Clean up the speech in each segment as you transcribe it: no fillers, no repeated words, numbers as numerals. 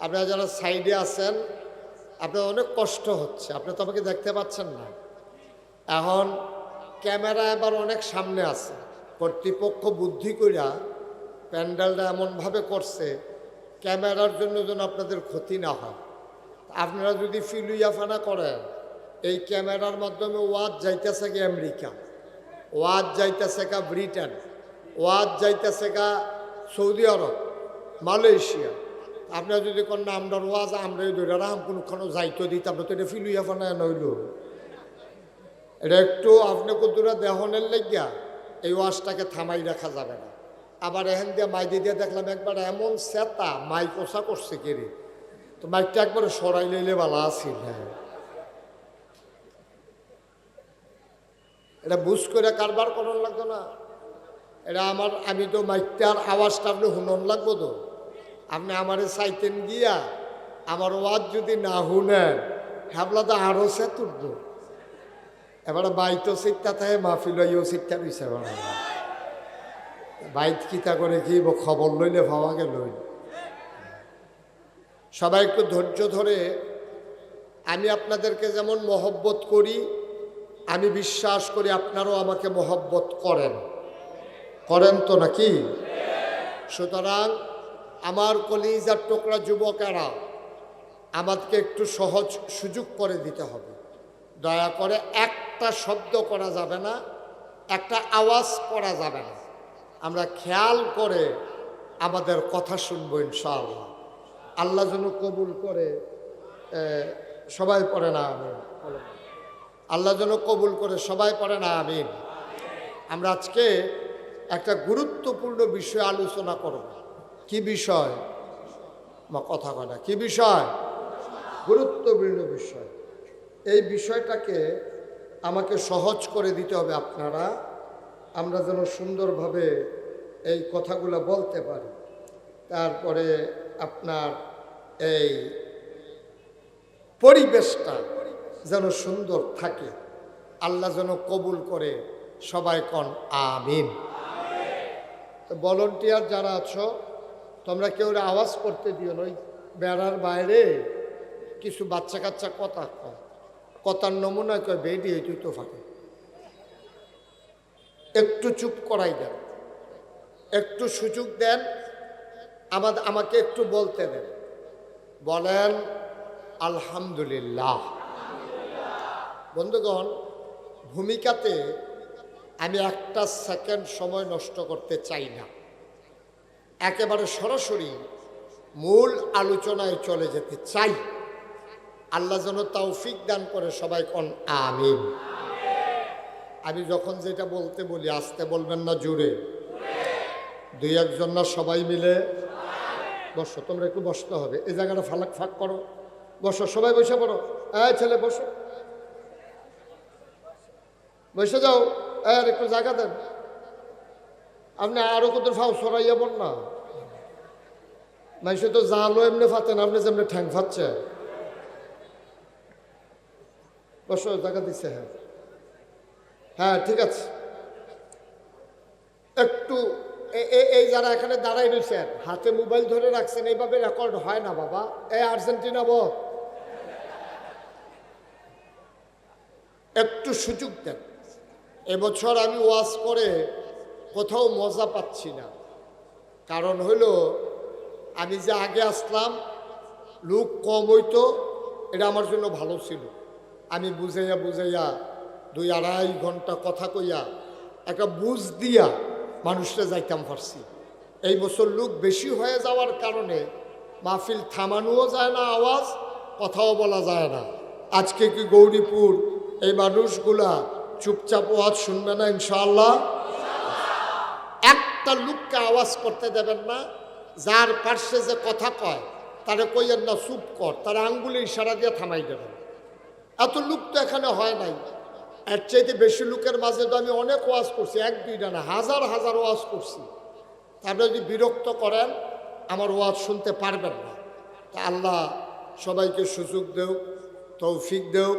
আপনারা যারা সাইডে আছেন আপনার অনেক কষ্ট হচ্ছে, আপনি তো আমাকে দেখতে পাচ্ছেন না। এখন ক্যামেরা এবার অনেক সামনে আছে, কর্তৃপক্ষ বুদ্ধি কইরা প্যান্ডেলটা এমনভাবে করছে ক্যামেরার জন্য যেন আপনাদের ক্ষতি না হয়। আপনারা যদি ফিলুইয়াফানা করেন, এই ক্যামেরার মাধ্যমে ওয়াজ যাইতেছে গা আমেরিকা, ওয়াজ যাইতেছে গা ব্রিটেন, ওয়াজ যাইতেছে গা সৌদি আরব, মালয়েশিয়া। আপনারা যদি কোন না আমরা ওয়াজ আমরা ধরে রাম কোনোখানে যাইতো দিতে, আমরা তো এটা ফিলুইয়াফানা নইল। এটা একটু আপনি কতটা দেহনের লেগিয়া এই ওয়াজটাকে থামাই রাখা যাবে না। আবার এখান দিয়ে মাইদি দিয়ে দেখলাম একবার এমন সেতা মাই কোষা করছে কেড়ে, তো মাইকটা একবারে সরাই লইলে ভালো আছিল। হ্যাঁ, এটা বুঝ করে কারবার করার লাগতো না। এটা আমি তো মাইকটার আওয়াজটা আপনি শুনন লাগবো তো। আপনি আমারে চাইতেন গিয়া আমার ওয়াজ যদি না শুনেন হ্যাবলা তো আরো সে তুলব। এবারে বাইতো চিত্তা থাকে মাহফিল চিত্তা দিছে বাইত কিতা করে কি খবর লইলে ভাবাকে লইল। সবাই একটু ধৈর্য ধরে, আমি আপনাদেরকে যেমন মহব্বত করি আমি বিশ্বাস করি আপনারাও আমাকে মহব্বত করেন, করেন তো নাকি? সুতরাং আমার কলিজার টুকরা যুবকেরা আমাদেরকে একটু সহজ সুযোগ করে দিতে হবে। দয়া করে একটা শব্দ করা যাবে না, একটা আওয়াজ করা যাবে না। আমরা খেয়াল করে আমাদের কথা শুনবো ইনশাআল্লাহ। আল্লাহ যেন কবুল করে, সবাই পড়ে না আমিন। আল্লাহ যেন কবুল করে, সবাই পড়ে না আমিন। আমরা আজকে একটা গুরুত্বপূর্ণ বিষয় আলোচনা করব। কি বিষয়? কথা কয় না, কি বিষয়? গুরুত্বপূর্ণ বিষয়। এই বিষয়টাকে আমাকে সহজ করে দিতে হবে আপনারা, আমরা যেন সুন্দরভাবে এই কথাগুলো বলতে পারি। তারপরে আপনার এই পরিবেশটা যেন সুন্দর থাকে, আল্লাহ যেন কবুল করে, সবাই কন আমিন। তো ভলান্টিয়ার যারা আছো তোমরা কেউ আওয়াজ করতে দিও না। ওই বেড়ার বাইরে কিছু বাচ্চা কাচ্চা কথা কয়, কথার নমুনা কয় বেডি তুই তো ফাঁকে, একটু চুপ করাই দেন, একটু সুযোগ দেন, আমাকে একটু বলতে দেন। বলেন আলহামদুলিল্লাহ। বন্ধুগণ, ভূমিকাতে আমি একটা সেকেন্ড সময় নষ্ট করতে চাই না, একেবারে সরাসরি মূল আলোচনায় চলে যেতে চাই। আল্লাহ যেন তৌফিক দান করে, সবাই কোন আমিন। আমি যখন যেটা বলতে বলি আস্তে বলবেন না, জোরে। দুই একজন না, সবাই মিলে বসো। তোমরা একটু বসতে হবে, এই জায়গাটা ফাঁক করো, বসো, সবাই বসে পড়ো। ছেলে বসো, বসে যাও, আর একটু জায়গা দেন। আপনি আরো কত ফাও সরাইয়া পড় না, মানুষে তো জালো এমনি ফাতেন, আপনি যেমনি ঠ্যাং ফাচ্ছে। বসো, জায়গা দিচ্ছে। হ্যাঁ হ্যাঁ, ঠিক আছে। একটু এই যারা এখানে দাঁড়াই রয়েছেন হাতে মোবাইল ধরে রাখছেন, এইভাবে রেকর্ড হয় না বাবা। এই আর্জেন্টিনা বল, একটু সুযোগ দেন। এবছর আমি ওয়াজ করে কোথাও মজা পাচ্ছি না, কারণ হইল আমি যে আগে আসলাম লোক কম হইতো, এটা আমার জন্য ভালো ছিল। আমি বুঝাইয়া 2-2.5 ঘন্টা কথা কইয়া একটা বুঝ দিয়া মানুষরা যাইতাম পারছি। এই বছর লোক বেশি হয়ে যাওয়ার কারণে মাহফিল থামানোও যায় না, আওয়াজ কথাও বলা যায় না। আজকে কি গৌরীপুর এই মানুষগুলা চুপচাপ ওয়াজ শুনবে না? ইনশাআল্লাহ। একটা লোককে আওয়াজ করতে দেবেন না, যার পার্শ্বে যে কথা কয় তারে কইয়েন না চুপ কর, তারা আঙ্গুলে ইশারা দিয়ে থামাই দেবেন। এত লোক তো এখানে হয় নাই। এর চাইতে বেশি লোকের মাঝে তো আমি অনেক ওয়াজ করছি, 1-2টা না, হাজার হাজার ওয়াজ করছি। তারপরে যদি বিরক্ত করেন আমার ওয়াজ শুনতে পারবেন না। তা আল্লাহ সবাইকে সুযোগ দেও, তৌফিক দেও,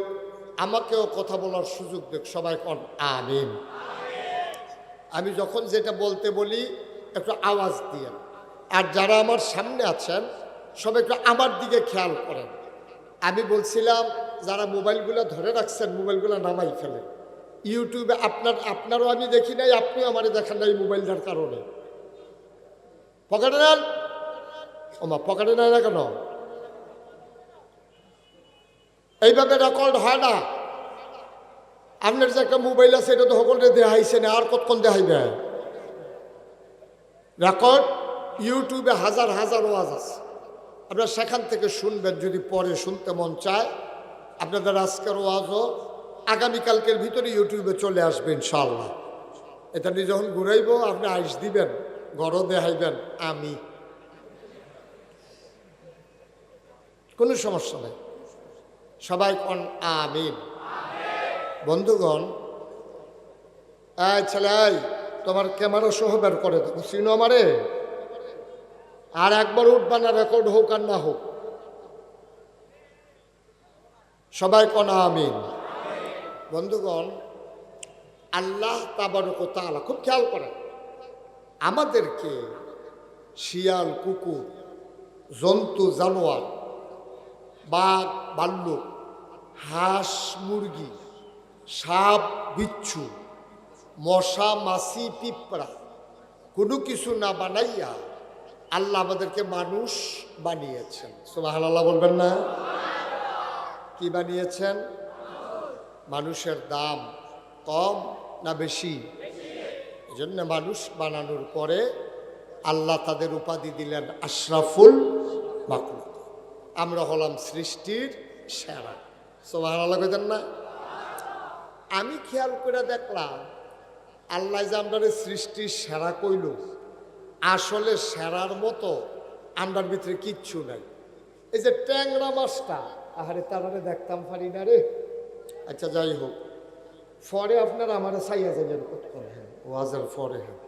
আমাকেও কথা বলার সুযোগ দেও, সবাই কোন আমিন। আমি যখন যেটা বলতে বলি একটু আওয়াজ দিয়ে, আর যারা আমার সামনে আছেন সবাই একটু আমার দিকে খেয়াল করেন। আমি বলছিলাম যারা মোবাইলগুলো ধরে রাখছেন মোবাইলগুলো নামাই ফেলেন। ইউটিউবে আপনারও আমি দেখি নাই, আপনিও আমারে দেখেন নাই মোবাইলটার কারণে। পকেটে নেন, ওমা পকেটে নেয় না কেন? এইভাবে রেকর্ড হয় না। আপনার যে একটা মোবাইল আছে এটা তো সকলে দেখাইছে না, আর কতক্ষণ দেখাইবে? রেকর্ড ইউটিউবে হাজার হাজার ওয়াজ আছে, আপনারা সেখান থেকে শুনবেন যদি পরে শুনতে মন চায়। আপনাদের আজকের ওয়াজও আগামীকালকের ভিতরে ইউটিউবে চলে আসবে ইনশাআল্লাহ। এটা নিয়ে যখন ঘুরাইব আপনি আইস দিবেন, ঘরও দেখাইবেন, আমি কোনো সমস্যা নেই। সবাই কোন আমিন। বন্ধুগণ, এই ছেলে তোমার ক্যামেরা সহ বের করে দেবো, চিনো আমারে? আর একবার উঠবা না, রেকর্ড হোক আর না হোক। সবাই কোন আমিন। বন্ধুগণ, আল্লাহ তাবারক ওয়া তাআলা খুব খেয়াল করেন, আমাদেরকে শিয়াল, কুকুর, জন্তু জানোয়ার, বাঘ, ভাল্লুক, হাঁস, মুরগি, সাপ, বিচ্ছু, মশা, মাছি, পিঁপড়া কোনো কিছু না বানাইয়া আল্লাহ আমাদেরকে মানুষ বানিয়েছেন। সুবহানাল্লাহ বলবেন না? কি বানিয়েছেন? মানুষের দাম কম না বেশি? এজন্য মানুষ বানানোর পরে আল্লাহ তাদের উপাধি দিলেন আশরাফুল মাখলুক। আমরা হলাম সৃষ্টির সেরা। সুবহানাল্লাহ কইতেন না? আমি খেয়াল করে দেখলাম আল্লাহ যে আমরা সৃষ্টির সেরা কইল, আসলে সেরার মতো আমরার ভিতরে কিচ্ছু নাই। এই যে ট্যাংরা মাছটা, আহারে তারারে দেখতাম পারি না রে। আচ্ছা যাই হোক, পরে আপনারা আমার চাইয়া যাবেন কতক্ষণ, হ্যাঁ ওয়াজের পরে। হ্যাঁ,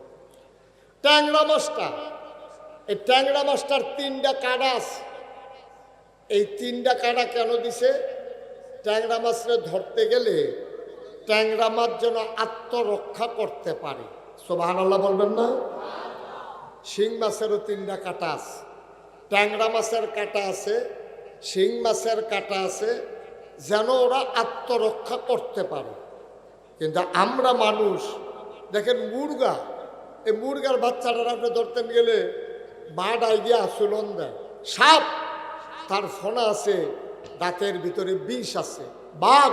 ট্যাংরা মাছটা, এই ট্যাংরা মাছটার 3টা কাঁটা আছে। এই 3টা কাঁটা কেন দিছে? ট্যাংরা মাছরে ধরতে গেলে ট্যাংরা মাছ যেন আত্মরক্ষা করতে পারে। সুবহানাল্লাহ বলবেন না? শিং মাছেরও 3টা কাঁটা আছে, ট্যাংরা মাছের কাঁটা আছে, শিং মাছের কাঁটা আছে, যেন ওরা আত্মরক্ষা করতে পারে। কিন্তু আমরা মানুষ দেখেন মুরগা, এই মুরগার বাচ্চাটার আপনি ধরতে গেলে মা ডাই গিয়ে আচলন দেয়। সাপ, তার ফোনা আছে, দাঁতের ভিতরে বিষ আছে। বাঘ,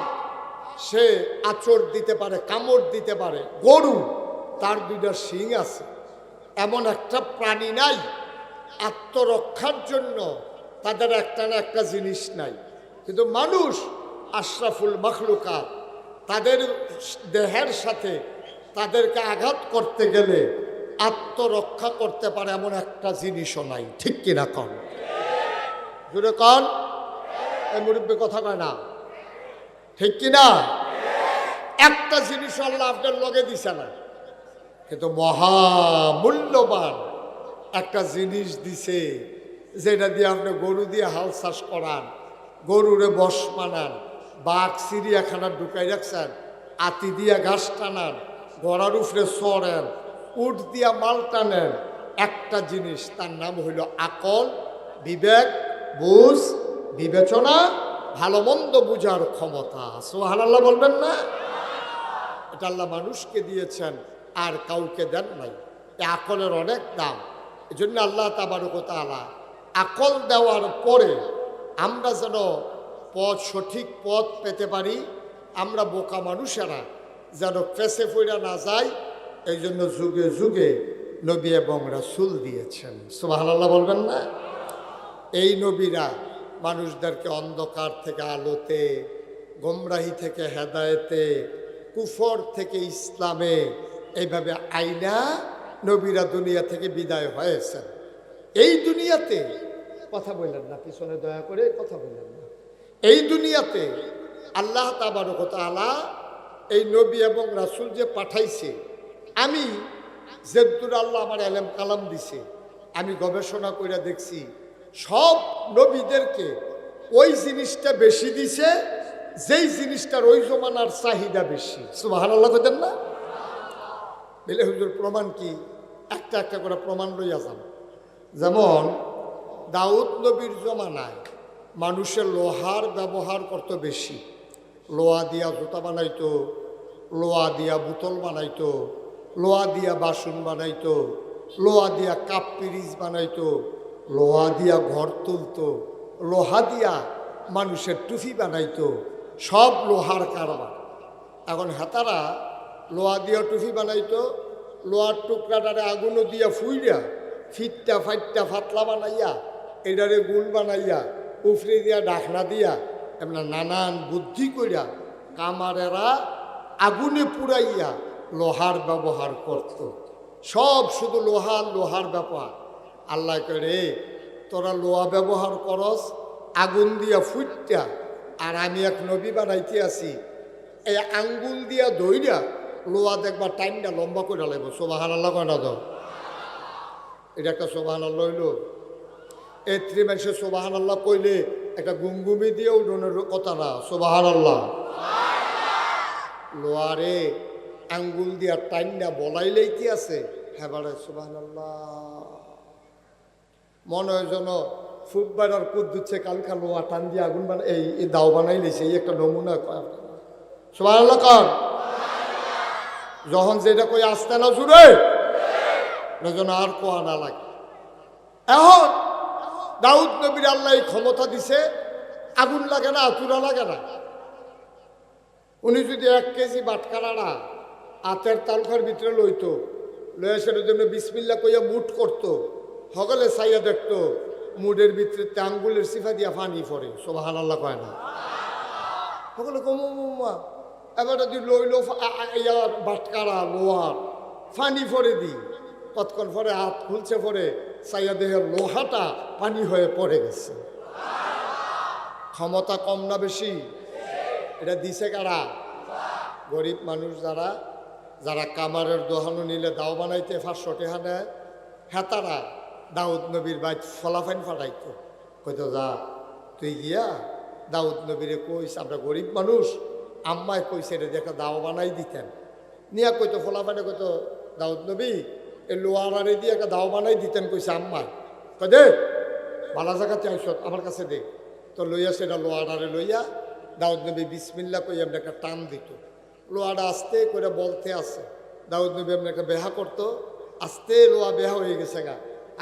সে আঁচড় দিতে পারে, কামড় দিতে পারে। গরু, তার 2টা শিং আছে। এমন একটা প্রাণী নাই আত্মরক্ষার জন্য তাদের একটা না একটা জিনিস নাই। কিন্তু মানুষ আশরাফুল মাখলুকাত, তাদের দেহের সাথে তাদেরকে আঘাত করতে গেলে আত্মরক্ষা করতে পারে এমন একটা জিনিসও নাই। ঠিক কিনা কন? জুড়ে কন। এই মুরব্বী কথা কয় না, ঠিক কিনা? একটা জিনিস আল্লাহ আপনার লগে দিছে না, কিন্তু মহামূল্যবান একটা জিনিস দিছে, যেটা দিয়ে আপনি গরু দিয়ে হাল চাষ করান, গরুরে বশ মানান, বাঘ চিড়িয়াখানা ঢুকাই রাখছেন, আতি দিয়া ঘাস টানান, গড়ার উপরে চড়েন, উট দিয়া মাল টানেন। একটা জিনিস, তার নাম হইল আকল, বিবেক, বুঝ, বিবেচনা, ভালো মন্দ বুঝার ক্ষমতা। সুবহানাল্লাহ বলবেন না? এটা আল্লাহ মানুষকে দিয়েছেন, আর কাউকে দেন নাই। এই আকলের অনেক দাম। এই জন্য আল্লাহ তাবারক ওয়া তাআলা আকল দেওয়ার পরে আমরা যেন সঠিক পথ পেতে পারি, আমরা বোকা মানুষেরা যেন পেছে পড়া না যাই, এই জন্য যুগে যুগে নবী এবং রাসূল দিয়েছেন। সুবহানাল্লাহ বলবেন না? এই নবীরা মানুষদেরকে অন্ধকার থেকে আলোতে, গোমরাহি থেকে হেদায়েতে, কুফর থেকে ইসলামে, এইভাবে আইনা নবীরা দুনিয়া থেকে বিদায় হয়েছেন। এই দুনিয়াতে কথা বললেন না, পিছনে দয়া করে কথা বললেন না। এই দুনিয়াতে আল্লাহ তাবারক ওয়া তাআলা এই নবী এবং রাসূল যে পাঠাইছে, আমি যেদুর আল্লাহ আমার এলেম কালাম দিছে, আমি গবেষণা করে দেখছি সব নবীদেরকে ওই জিনিসটা বেশি দিছে যেই জিনিসটার ওই জমানার চাহিদা বেশি। সুবহানাল্লাহ কইতেন না? বলে হুজুর প্রমাণ কি? একটা একটা করে প্রমাণ লইয়া যান। যেমন দাউদ নবীর জমানায় মানুষের লোহার ব্যবহার করত বেশি। লোহা দিয়া জুতা বানাইতো, লোহা দিয়া বোতল বানাইতো, লোহা দিয়া বাসন বানাইতো, লোহা দিয়া কাপ পিরিচ বানাইতো, লোহা দিয়া ঘর তুলতো, লোহা দিয়া মানুষের টুপি বানাইতো, সব লোহার কারবার। এখন হেতারা লোহা দিয়া টুপি বানাইতো, লোহার টুকরাটারে আগুনও দিয়া ফুইরা ফিটটা ফাইটটা ফাতলা বানাইয়া এটারে গুল বানাইয়া উফরে দিয়া ঢাকনা দিয়া এমন নানান বুদ্ধি কইরা কামারেরা আগুনে পুড়াইয়া লোহার ব্যবহার করত। সব শুধু লোহার ব্যাপার। আল্লাহ করে তোরা লোহা ব্যবহার করস আগুন দিয়া ফুটটা, আর আমি এক নবী বানাইতে আছি, এই আঙ্গুল দিয়া ধইরা লোহা দেখবা টাইমটা লম্বা করে লাগবো। সুবহানাল্লাহ কয় না তো? এটা একটা সুবহানাল্লাহ হইল। এই ত্রিমাসে সুবহানাল্লাহ কইলে একটা গুমগুমি দিয়ে উঠোনের কথা না। সুবহানাল্লাহ। লোহারে আঙ্গুল দিয়া টাইমটা বলাইলেই কি আছে হ্যাঁ বাড়ে সুবহানাল্লাহ। মনে হয় যেন ফুটবার আর কুদ দিচ্ছে কালকা লোহা টান দিয়ে আগুন বানাই এই দাও বানাই লেছে, এই একটা নমুনা। সুবহানাল্লাহ কর। যখন যেটা কই আসতে না জুড়ে যেন আর কোয়া না লাগে। এখন দাউদ নবীর আল্লাহ ক্ষমতা দিছে, আগুন লাগে না, চুলা লাগে না। উনি যদি 1 কেজি বাটকারাটা আতের তালখার ভিতরে লইতো, লইয়া সেটার জন্য বিসমিল্লা কইয়া মুঠ করতো, সকলে চাইয়া দেখতো মুডের ভিতরে আঙ্গুলের সিফা দিয়া পানি পড়ে। সুবহানাল্লাহ কয় না? সকলে কমা এবার যদি লইল বাটকারা লোহার পানি পরে দিই, কতক্ষণ পরে হাত খুলছে পরে চাইয়া দেহের লোহাটা পানি হয়ে পড়ে গেছে। ক্ষমতা কম না বেশি? এটা দিছে কারা? গরিব মানুষ যারা যারা কামারের দোহানো নিলে দাও বানাইতে 500 টাকা নেয়, হেতারা দাউদ নবীর বাইত ফলাফাইন ফাটাইতো, কইতো যা তুই গিয়া দাউদ নবীরে কইস আমরা গরিব মানুষ, আম্মায় কইছে রে দেখা দাও বানাই দিতেন। নিয়া কইতো ফলাফাইনে কইতো দাউদ নবী এই লোহারে দিয়ে একটা দাও বানাই দিতেন কইছে আম্মায়। কই দে ভালো জায়গাতে আইস আমার কাছে দে। তো লইয়া সেটা লোহারে লইয়া দাউদ নবী বিসমিল্লা কই এমনি একটা টান দিত, লোহাটা আস্তে করে বলতে আছে। দাউদ নবী এমনি একটা বেহা করতো, আস্তে লোহা বেহা হয়ে গেছে গা,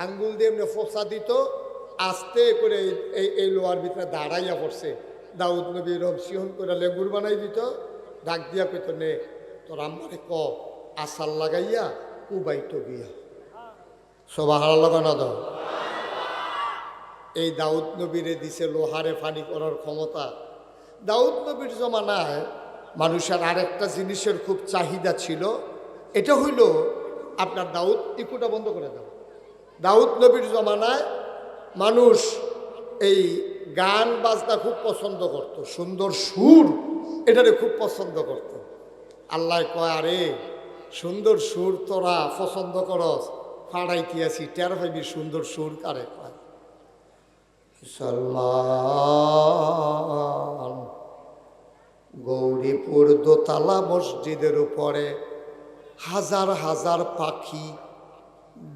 আঙ্গুল দিয়ে এমনি ফোসা দিত, আস্তে করে এই লোহার ভিতরে দাঁড়াইয়া পড়ছে। দাউদ নবী রব সিহন করে লেগুর বানাই দিত, ডাক দিয়া কইতো নে তোর আম্মারে ক আসার লাগাইয়া উবাইতো গিয়া। সুবহানাল্লাহ না দাও। এই দাউদ নবীরে দিছে লোহারে ফানি করার ক্ষমতা। দাউদ নবীর জমানায় মানুষের আরেকটা জিনিসের খুব চাহিদা ছিল, এটা হইল আপনার দাউদ ইকুটা বন্ধ করে দাও। দাউদ নবীর জমানায় মানুষ এই গান বাজনা খুব পছন্দ করত, সুন্দর সুর এটারে খুব পছন্দ করত। আল্লাহ কয় আরে সুন্দর সুর তোরা পছন্দ করস, ফাড়াইতে আছি টের পাইবি সুন্দর সুর কারে কয়। মুসলমান গৌরীপুর দোতলা মসজিদের উপরে হাজার হাজার পাখি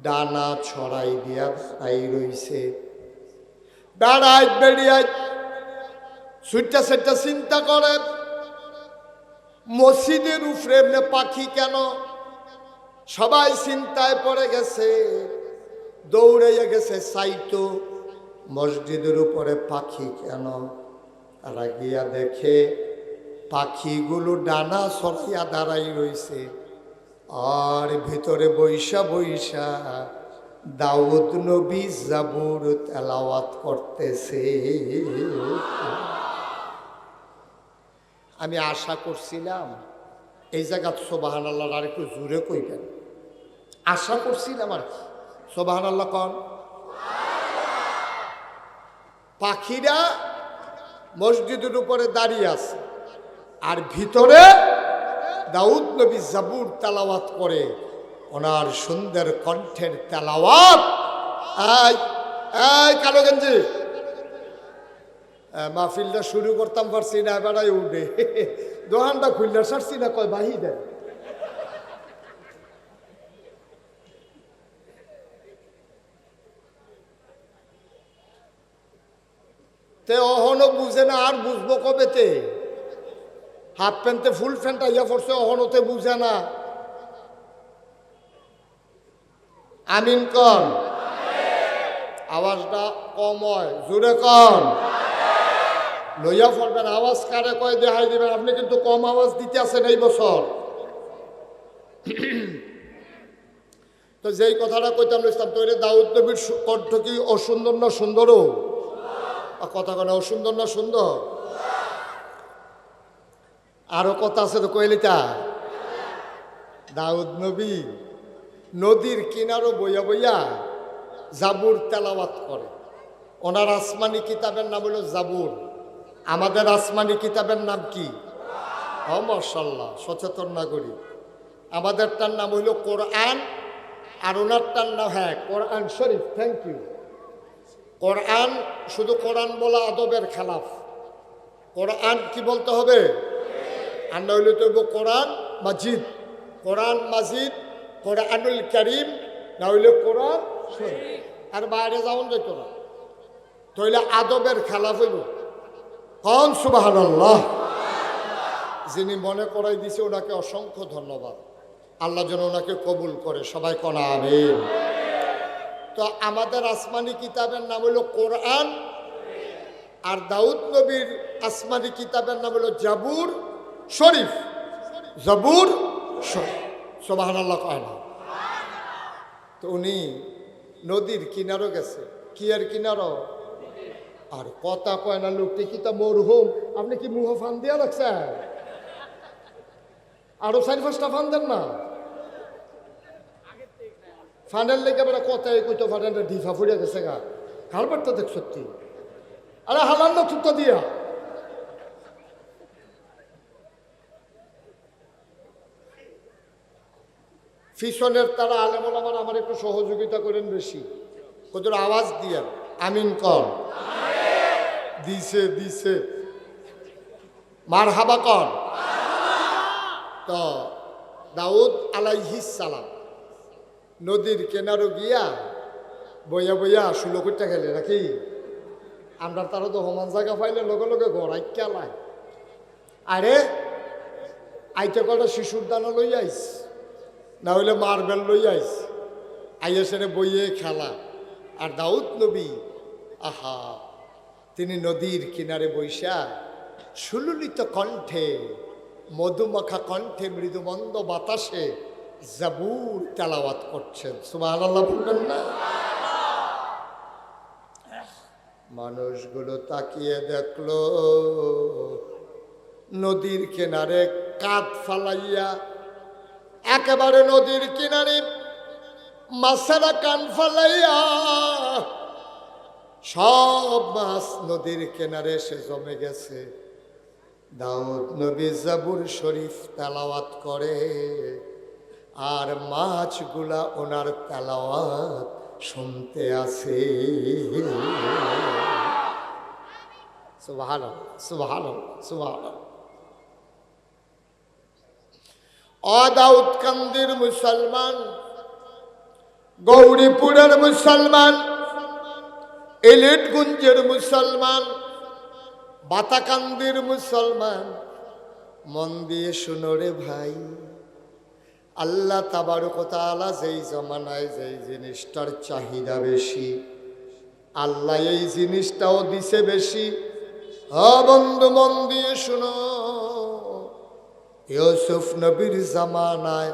ডানা ছড়াই দিয়া দাঁড়াই রইছে। বেড়াই বেড়িয়াই সুইটা সেটা চিন্তা করে মসজিদের উপরে এমনি পাখি কেন? সবাই চিন্তায় পড়ে গেছে, দৌড়াইয়া গেছে চাইতো মসজিদের উপরে পাখি কেন। তারা গিয়া দেখে পাখিগুলো ডানা ছড়াইয়া দাঁড়াই রইছে, আর ভিতরে বৈশা বৈশা দাউদ নবী জাবুর তেলাওয়াত করতেছে। আমি আশা করছিলাম এই জায়গা সুবহানাল্লাহ আর একটু জোরে কইবেন, আশা করছিলাম আর কি। সুবহানাল্লাহ কন। পাখিরা মসজিদের উপরে দাঁড়িয়ে আছে, আর ভিতরে দাউদ নবী জাবুর তেলাওয়াত করে। ওনার সুন্দর কণ্ঠের তেলাওয়াত। এই কালো গেঞ্জি মাহফিলটা শুরু করতাম পারছি না, বেড়াই উঠে দোকানটা খুললে সারছি না, কয় বাহি দেন। তে অহনো বুঝে না, আর বুঝবো কবেতে? হাফ প্যান্টে ফুল প্যান্ট আইয়া পড়ছে, অহনতে বুঝে না। আমিন কন। আওয়াজটা কম হয়, জোরে কন। লইয়া পড়বেন, আওয়াজ কারে কয় দেখাই দিবেন। আপনি কিন্তু কম আওয়াজ দিতে আছেন এই বছর। তো যেই কথাটা কইতাম ইসলাম তৈরি, দাউদ নবীর কণ্ঠ কি অসুন্দর না সুন্দরও? কথা কেন অসুন্দর না সুন্দর? আরো কথা আছে তো কইলিতা। দাউদ নবী নদীর কিনারও বইয়া বইয়া জাবুর তেলাওয়াত করে। ওনার আসমানি কিতাবের নাম হলো জাবুর। আমাদের আসমানি কিতাবের নাম কি? মাশাআল্লাহ, সচেতন নাগরিক। আমাদেরটার নাম হইল কোরআন, আর ওনারটার নাম কোরআন শরীফ। Thank you. কোরআন, শুধু কোরআন বলা আদবের খেলাফ। কোরআন কি বলতে হবে? আর না হইলে তো কোরআন মাজিদ। কোরআন মাজিদ, কোরআনুল কারীম, না হইলে কোরআন শরীফ। আর বাইরে যাওন যেত না, তাইলে আদবের খেলাফ হইব। কন সুবহানাল্লাহ। যিনি মনে করাই দিছে ওনাকে অসংখ্য ধন্যবাদ। আল্লাহ যেন ওনাকে কবুল করে, সবাই কন আমিন। তো আমাদের আসমানি কিতাবের নাম হলো কোরআন, আর দাউদ নবীর আসমানি কিতাবের নাম হলো জাবুর শরীফ। জাবুর শরীফ, সুবহানাল্লাহ কয় না? তো উনি নদীর কিনারও গেছে। কি আর কিনারও? আর কথা কয় না লোকটি কি তা মরহুম। আপনি কি মুহ ফান দিয়া রাখছেন? আরো 4-5টা ফান দেন না। ফানের লেগে বেড়া কথাই কইতো ফানের ঢিফা ফুরিয়া গেছে গা। কারবারটা দেখ সত্যি। আরে হালান না থুত্তা দিয়া। ফিশনের তারা আলেমন আমার একটু সহযোগিতা করেন বেশি। কত আওয়াজ দিয়া আমিন কর। দিছে দিছে মারহাবা কর। তো দাউদ আলাইহিস সালাম নদীর কেনারো গিয়া বইয়া বইয়া শুলো করতে গেলে নাকি? আমরা তারা তো সমান জায়গা পাইলে লগে লগে গড়াই কেলায়। আরে আইতে কটা শিশুর দানা লই আইস, না হইলে মার্বেল লই আইস, আইয়া সেরে বইয়ে খেলা। আর দাউদ নবী, আহা, তিনি নদীর কিনারে বৈশা সুললিত কণ্ঠে, মধুমাখা কণ্ঠে, মৃদুমন্দ বাতাসে জাবুর তেলাওয়াত করছেন। সুবহানাল্লাহ বলবেন না? মানুষগুলো তাকিয়ে দেখলো নদীর কিনারে কাঠ ফালাইয়া, একেবারে নদীর কিনারে মাছেরা কান ফালাইয়া সব মাছ নদীর কিনারে এসে জমে গেছে। দাউদ নবী জাবুর শরীফ তেলাওয়াত করে, আর মাছগুলা ওনার তেলাওয়াত শুনতে আছে। সুবহানাল্লাহ, সুবহানাল্লাহ, সুবহানাল্লাহ। দাউদ কান্দির মুসলমান, গৌরীপুরের মুসলমান, এলিটগুঞ্জের মুসলমান, বাতাকান্দির মুসলমান, মন দিয়ে শুনো রে ভাই, আল্লাহ তাবারক ওয়া তাআলা যেই জমানায় যেই জিনিসটার চাহিদা বেশি, আল্লাহ এই জিনিসটাও দিছে বেশি। বন্ধু মন দিয়ে শুনো, ইউসুফ নবীর জামানায়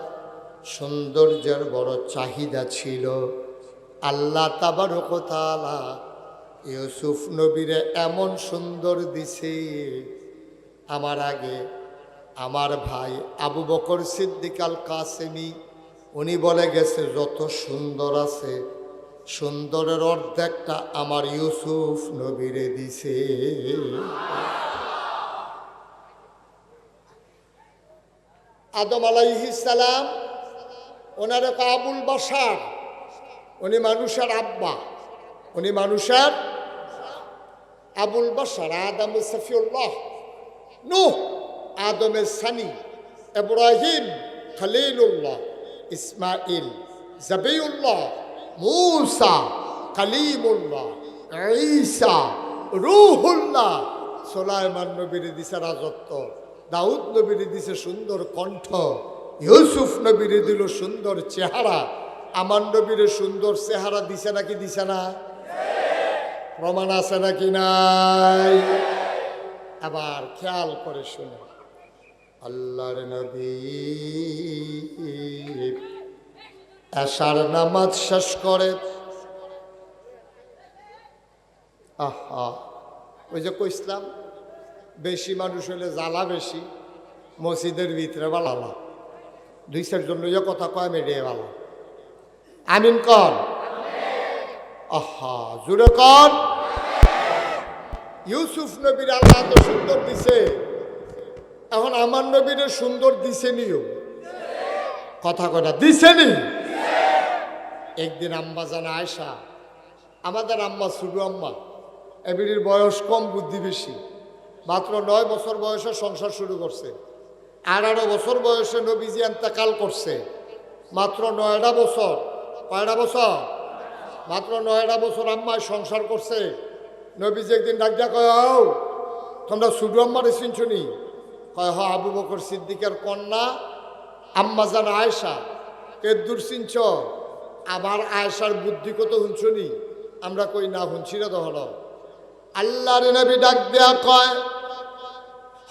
সৌন্দর্যের বড় চাহিদা ছিল। আল্লাহ তাবারক ওয়া তাআলা ইউসুফ নবীরে এমন সুন্দর দিছে, আমার আগে আমার ভাই আবু বকর সিদ্দিক আল কাসেমি উনি বলে গেছে, যত সুন্দর আছে সুন্দরের অর্ধেকটা আমার ইউসুফ নবীরে দিছে। আদম আলাইহিস সালাম ওনার আবুল বাশার, উনি মানুষের আব্বা, উনি মানুষের আবুল বাশার। আদম সফিউল্লাহ, নূহ আদমের সানি, ইব্রাহিম খলিলুল্লাহ, ইসমাইল জবিউল্লাহ, মূসা কালিমুল্লাহ, ঈসা রুহুল্লাহ। সুলাইমান নবীর দিছে রাজত্ব, দাউদ নবীর দিছে সুন্দর কণ্ঠ, ইউসুফ নবীর দিল সুন্দর চেহারা। আমার নবীর সুন্দর চেহারা দিছে নাকি দিছে না? প্রমাণ আছে নাকি নাই? আবার খেয়াল করে শুনে, আল্লাহর নবী এশার নামাজ শেষ করে, আহা ওই যে কইসলাম বেশি মানুষ হলে জ্বালা বেশি, মসজিদের ভিতরে বালালা, দুই চারজন লইয়া কথা কয় মেডিয়ে বালা। আমিন কর, আহা জুড়ে কর। ইউসুফ নবীর আল্লাহ তো সুন্দর দিছে, এখন আমার নবীর সুন্দর দিছে নিও, কথা কটা দিছে নি। একদিন আম্মা জানা আয়সা, আমাদের আম্মা শুধু আম্মা, এবির বয়স কম বুদ্ধি বেশি, মাত্র 9 বছর বয়সে সংসার শুরু করছে, 18 বছর বয়সে নবীজি ইন্তেকাল করছে, মাত্র 9টা বছর, কয়টা বছর? মাত্র 9টা বছর আম্মায় সংসার করছে। নবীজি একদিন ডাক দিয়া কয়, ও তোমরা শুধু আম্মারে চিনছো নি? কয় হ, আবু বকর সিদ্দিকের কন্যা আম্মা জান আয়েশা। কেদ্দুর চিনছ? আবার আয়েশার বুদ্ধি কত শুনছো নি? আমরা কই না শুনছি না। তো হলো আল্লাহর নবী ডাক দেয়া কয়,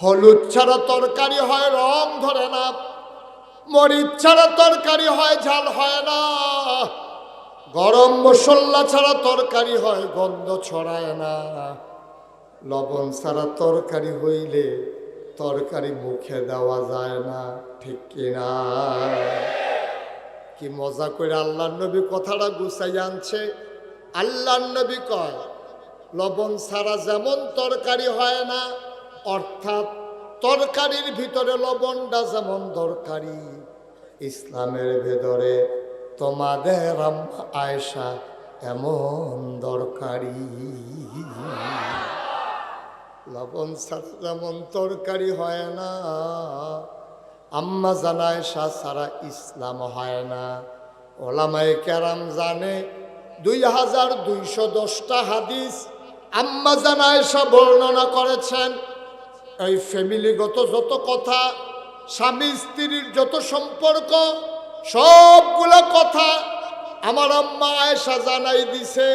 হলুদ ছাড়া তরকারি হয় রং ধরে না, মরিচ ছাড়া তরকারি হয় ঝাল হয় না, গরম মশলা ছাড়া তরকারি হয় গন্ধ ছড়ায় না, লবণ ছাড়া তরকারি হইলে তরকারি মুখে দেওয়া যায় না, ঠিক কিনা? কি মজা করে আল্লাহর নবী কথাটা গুছাই আনছে। আল্লাহর নবী কয়, লবণ ছাড়া যেমন তরকারি হয় না, অর্থাৎ তরকারির ভিতরে লবণটা যেমন দরকারি, ইসলামের ভেতরে তোমাদের আম্মা আয়েশা এমন দরকারি। লবণ ছাড়া যেমন তরকারি হয় না, আম্মা জান আয়েশা ছাড়া ইসলাম হয় না। ওলামায়ে কেরাম জানে 2210টা হাদিস আম্মা জান আয়েশা বর্ণনা করেছেন। এই ফ্যামিলিগত যত কথা, স্বামী স্ত্রীর যত সম্পর্ক, সবগুলো কথা আমার আম্মা আয়েশা জানাই দিছে।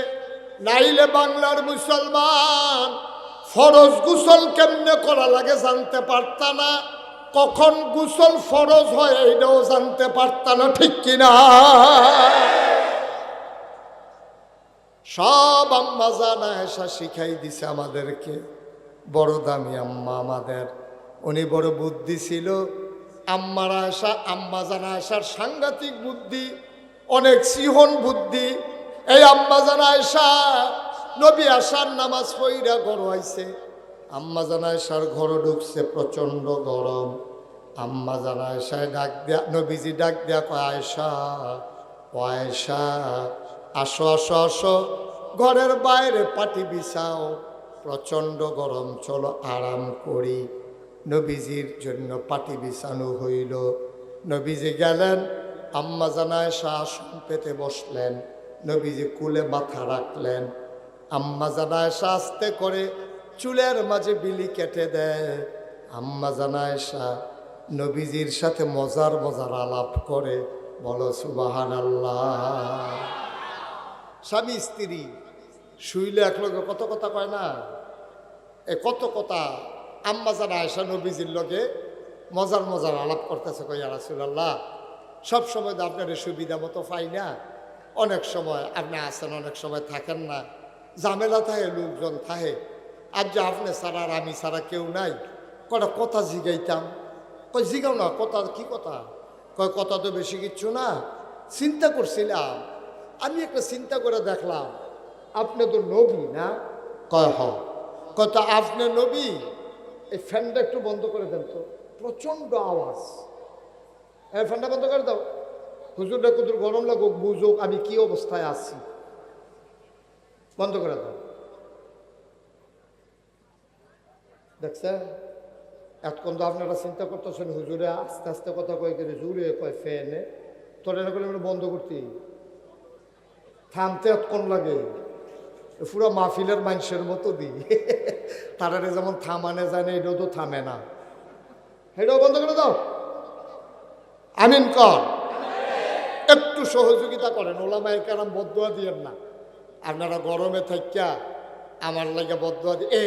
নাইলে বাংলার মুসলমান ফরজ গোসল কেমনে করা লাগে জানতে পারত না, কখন গোসল ফরজ হয় এইটাও জানতে পারত না, ঠিক কিনা? সব আম্মা জান আয়েশা শিখাই দিছে আমাদেরকে। বড় দামি আম্মা আমাদের, উনি বড় বুদ্ধি ছিল। আম্মার আয়েশা, আম্মা জান আয়েশার সাংঘাতিক বুদ্ধি, অনেক সিহন বুদ্ধি। এই আম্মা জান আয়েশা নবী আসার নামাজ পইরা ঘর আইছে, আম্মা জান আয়েশার ঘর ঢুকছে, প্রচন্ড গরম। আম্মা জান আয়েশায় ডাক দেয়া, নবীজি ডাক দেয়া কয়, আয়েশা ও আয়েশা, আসো আসো আসো, ঘরের বাইরে পাটি বিছাও, প্রচণ্ড গরম, চলো আরাম করি। নবীজির জন্য পাটি বিছানো হইল। নবীজি গেলেন, আম্মা জান আয়েশা আসন পেতে বসলেন, নবীজি কুলে মাথা রাখলেন। আম্মা জান আয়েশা আস্তে করে চুলের মাঝে বিলি কেটে দেয়। আম্মা জান আয়েশা নবীজির সাথে মজার মজার আলাপ করে, বলো সুবহানাল্লাহ। স্বামী স্ত্রী শুইলে একলগে কত কথা কয় না, এ কত কথা। আম্মা জান আয়েশা নবীজির লগে মজার মজার আলাপ করতেছে, কই ইয়া রাসূলুল্লাহ, সব সময় তো আপনার সুবিধা মতো পাই না, অনেক সময় আপনি আসেন, অনেক সময় থাকেন না, ঝামেলা থাকে, লোকজন থাকে, আর যে আপনি ছাড়া আর আমি ছাড়া কেউ নাই, কটা কথা জিগাইতাম। কই জিগাও না, কথা কি কথা? কয় কথা তো বেশি কিচ্ছু না, চিন্তা করছিলাম, আমি একটা চিন্তা করে দেখলাম, আপনি তো নবী না? কয় হ। কত আপনি নবী? এই ফ্যানটা একটু বন্ধ করে দেন তো, প্রচণ্ড আওয়াজ। এই ফ্যানটা বন্ধ করে দাও, হুজুরটা কুদুর গরম লাগুক, বুঝুক আমি কি অবস্থায় আছি, বন্ধ করে দাও। দেখছেন, এতক্ষণ তো আপনারা চিন্তা করতেছেন, হুজুরে আস্তে আস্তে কথা কয়ে করে জুড়ে কয় ফ্যানে, তোর এনে করে বন্ধ করতে থামতে এতক্ষণ লাগে। পুরো মাহফিলের মানুষের মতো দিই তারা যেমন থামানে যায় না, এটাও তো থামে না, এটাও বন্ধ করে দাও। আমিন কর। একটু সহযোগিতা করেন, ওলামায়ে কেরাম বদদুয়া দিয়েন না। আপনারা গরমে থাকিয়া আমার লাগে বদদুয়া দিয়ে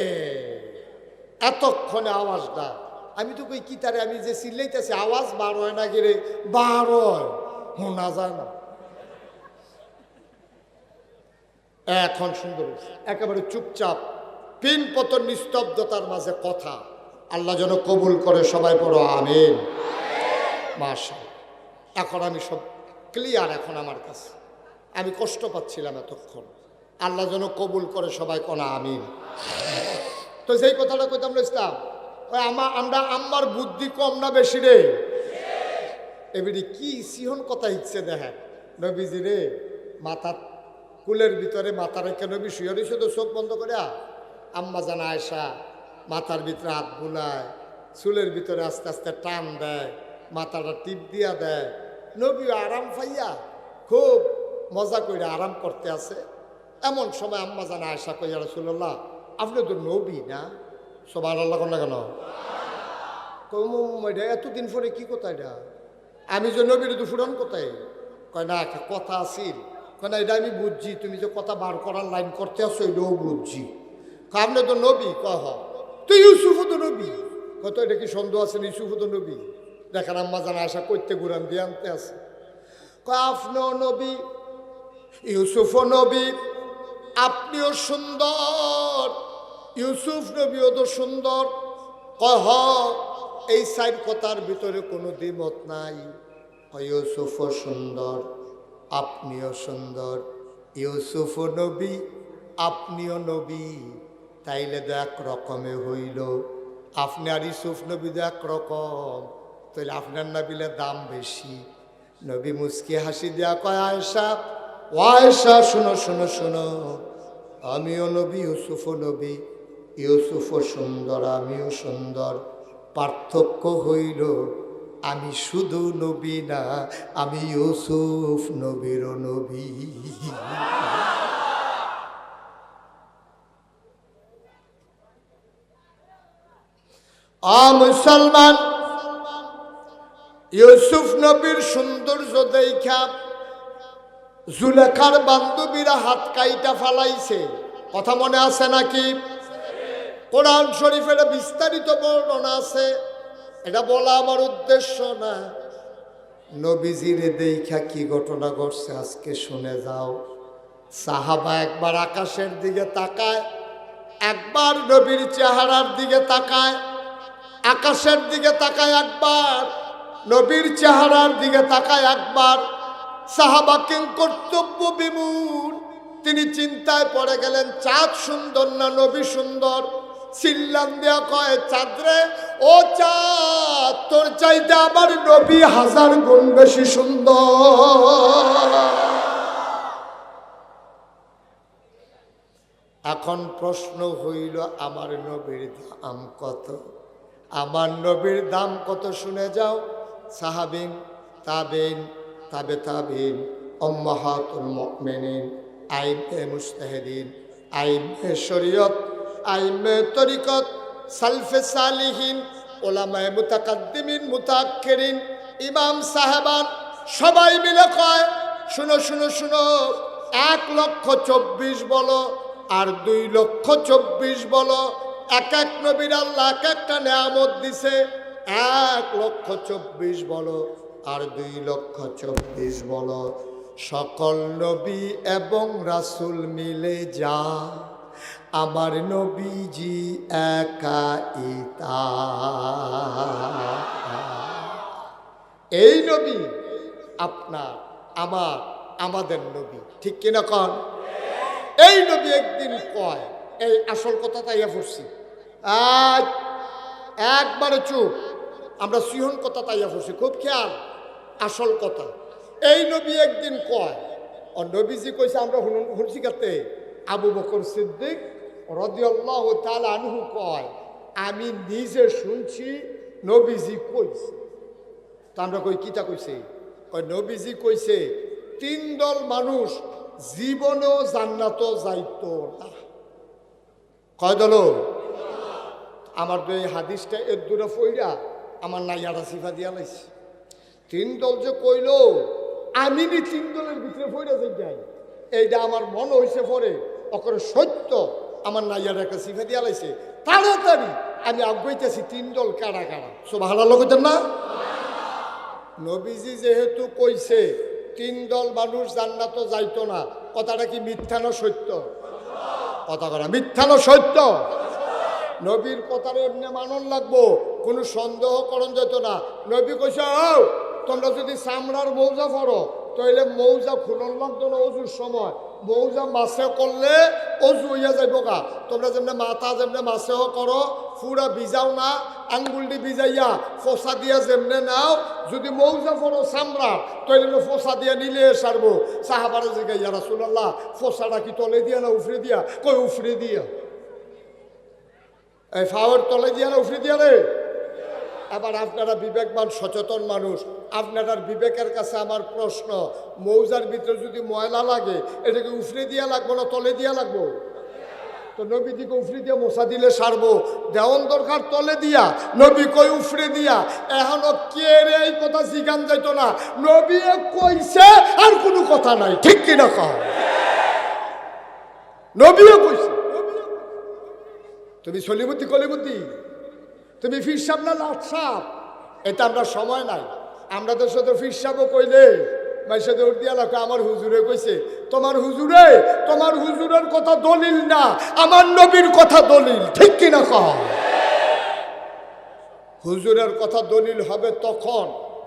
এতক্ষণে আওয়াজটা আমি তো কই কি তারে আমি যে চিল্লাইতেছি আওয়াজ বার হয় না গেলে বার হয়, শোনা যায় না। এখন সুন্দর একেবারে চুপচাপ পিন পতন নিস্তব্ধতার মাঝে কথা আল্লাহ যেন কবুল করে, সবাই পড়ো আমিন। মাশাআল্লাহ, এখন আমি সব ক্লিয়ার, এখন আমার কাছে আমি কষ্ট পাচ্ছিলাম এতক্ষণ, আল্লাহ যেন কবুল করে, সবাই কোনা আমিন। তো যেই কথাটা কইতাম ইসলাম, ওই আমরা আম্মার বুদ্ধি কম না বেশি রে? এবারে কি সিহন কথা ইচ্ছে দেখেন, নবীজি রে মাথা কুলের ভিতরে মাথা রেখে নবী শুয়ে রয়েছে তো চোখ বন্ধ করে, আম্মা জানা আয়সা মাথার ভিতরে হাত বুলায়, চুলের ভিতরে আস্তে আস্তে টান দেয়, মাথাটা টিপ দিয়া দেয়, নবী আরাম পাইয়া খুব মজা করে আরাম করতে আছে। এমন সময় আম্মা জানা আয়সা কইয়া রাসূলুল্লাহ আপনি তো নবী না? সুবহানাল্লাহ কোন না কেন? এটা এতদিন পরে কি কথা এটা? আমি যে নবীর দুফুরন কোথায়? কয় না একটা কথা আছিল, কয় না এটা আমি বুঝছি, তুমি যে কথা বার করার লাইন করতে আসো এটাও বুঝছি। আপনি তো নবী? কহ তুই ইউসুফও তো নবী। কত এটা কি সন্দেহ আছে? ইউসুফও তো নবী। দেখেন আম্মা জানা আশা করতে ঘুরান দিয়ে আনতে আছে। কয় আপনিও নবী, ইউসুফও নবী, আপনিও সুন্দর, ইউসুফ নবীও তো সুন্দর। কহ এই সাইড কথার ভিতরে কোনো দ্বিমত নাই। ইউসুফও সুন্দর, আপনিও সুন্দর, ইউসুফও নবী, আপনিও নবী, তাইলে তো এক রকমে হইল। আপনি আর ইউসুফ নবী তো একরকম, তাইলে আপনার নবীলে দাম বেশি। নবী মুস্কি হাসি দেয়া কয় আয়েশা, ও আয়েশা শোনো শোনো শোনো, আমিও নবী, ইউসুফও নবী, ইউসুফও সুন্দর, আমিও সুন্দর। পার্থক্য হইল আমি শুধু নবী না, আমি ইউসুফ নবীরও নবী। মুসলমান, ইউসুফ নবীর সৌন্দর্য দেখা জুলেখার বান্ধবীরা হাত কাইটা ফালাইছে, কথা মনে আছে নাকি? কোরআন শরীফের বিস্তারিত বর্ণনা আছে, এটা বলা আমার উদ্দেশ্য না। নবীজির দেখা কি ঘটনা ঘটছে আজকে শুনে যাও। সাহাবা একবার আকাশের দিকে তাকায়, একবার নবীর চেহারার দিকে তাকায়, আকাশের দিকে তাকায় একবার, নবীর চেহারার দিকে তাকায় একবার। সাহাবা কিং কর্তব্য বিমূঢ়, তিনি চিন্তায় পড়ে গেলেন, চাঁদ সুন্দর না নবী সুন্দর? চিল্লান দেয়া কয়, চাঁদরে ও চাঁদ, তোর চাইতে আমার নবী 1000 গুণ বেশি সুন্দর। এখন প্রশ্ন হইল আমার নবীর দাম কত? আমার নবীর দাম কত শুনে যাও। সাহাবিন, তাবেইন, তাবে তাবেইন, উম্মাহাতুল মুমিনিন, আইমে মুজতাহিদিন, আইমে শরীয়ত, আইমে তরিকত, সালফে সালিহিন, ওলামায়ে মুতাকাদ্দিমিন, মুতাআক্খিরিন, ইমাম সাহেবান সবাই মিলে কয়, শুনো শুনো শুনো, 1,24,000 বলো আর 2,24,000 বলো, এক এক নবীর আল্লাহ এক একটা নেয়ামত দিছে। 1,24,000 বলো আর 2,24,000 বলো, সকল নবী এবং রাসূল মিলে যা, আমার নবীজি একাই তা। এই নবী আপনার, আমার, আমাদের নবী, ঠিক কিনা কন? এই নবী একদিন কয়, এই আসল কথা তাইয়া পড়ছি, আজ একবারে চুপ, আমরা সিহন কথা তাইয়া পড়ছি, খুব খেয়াল, আসল কথা। এই নবী একদিন কয়, ও নবীজি কইছে আমরা শুনছি কাতে, আবু বকর সিদ্দিক রাদিয়াল্লাহু তাআলা আনহু কয়, আমি নিজে শুনছি নবীজি কইছে। তা আমরা কই কিতা কইছে? কয় নবীজি কইছে 3 দল মানুষ জীবনেও জান্নাত যাইতো না। কয় দল? আমার তো এই হাদিসটা এর দূরে ফইরা আমার নাইয়ারা সিফা দিয়া লাইছে। 3 দল যে কইল আমি নি 3 দলের ভিতরে ফইরা যাই, এইটা আমার মনে হয়েছে পরে অকরে সত্য আমার নাইয়ার একটা সিফা দিয়া লাইছে। তাড়াতাড়ি আমি আগাইতেছি 3 দল কারা কারা। সুবহানাল্লাহ কইতেন না? নবীজি যেহেতু কইছে 3 দল মানুষ জান্নাত যাইতো না, কথাটা কি মিথ্যা না সত্য? কথা করা মিথ্যা না সত্য? নবীর কথার এমনি মানন লাগবো, কোনো সন্দেহ করণ যেত না। নবী কইছে ও তোমরা যদি চামড়ার মৌজা পড়ো তাহলে মৌজা খুলন লাগতো না অজুর সময়, মৌজা মাছে করলে অজু হইয়া যাইব গা। তোমরা যেমনি মাথা যেমনি মাছেও করো পুরা ভিজাও না, আঙ্গুলটি ভিজাইয়া ফোসা দিয়া যেমনে নাও, যদি মৌজা পড়ো চামড়া তাইলে ফোসা দিয়া নিলে সারবো। সাহাবারে জিগাই ইয়া রাসূলুল্লাহ ফোসাটা কি তলে দিয়া না উফরে দিয়া? কই উফরে দিয়া। এই ফাওয়ার তলে দিয়া না উফরে দিয়া রে? আবার আপনারা বিবেকবান সচেতন মানুষ, আপনার বিবেকের কাছে আমার প্রশ্ন, মৌজার ভিতরে যদি ময়লা লাগে এটাকে উফরে দিয়া লাগবো না তলে দিয়া লাগবো? তো নবী দিকে উফরে দিয়া মশা দিলে সারবো, দেওয়ান দরকার তলে দিয়া, নবী কই উফরে দিয়া। এখনো কে রে এই কথা জিগান যাইতো না, নবী কইছে আর কোনো কথা নাই, ঠিক কিনা কও? নবীও কইছে। তুমি সলিমতি কলিমতি, তুমি ফির সাপ না লাট সাপ, এটা আমরা সময় নাই। আমরা তো শুধু ফির সাপও কইলে মাইসে দৌড় দিয়া লাগো আমার হুজুরে কইছে। তোমার হুজুরে, তোমার হুজুরের কথা দলিল না, আমার নবীর কথা দলিল, ঠিক কিনা কও? হুজুরের কথা দলিল হবে তখন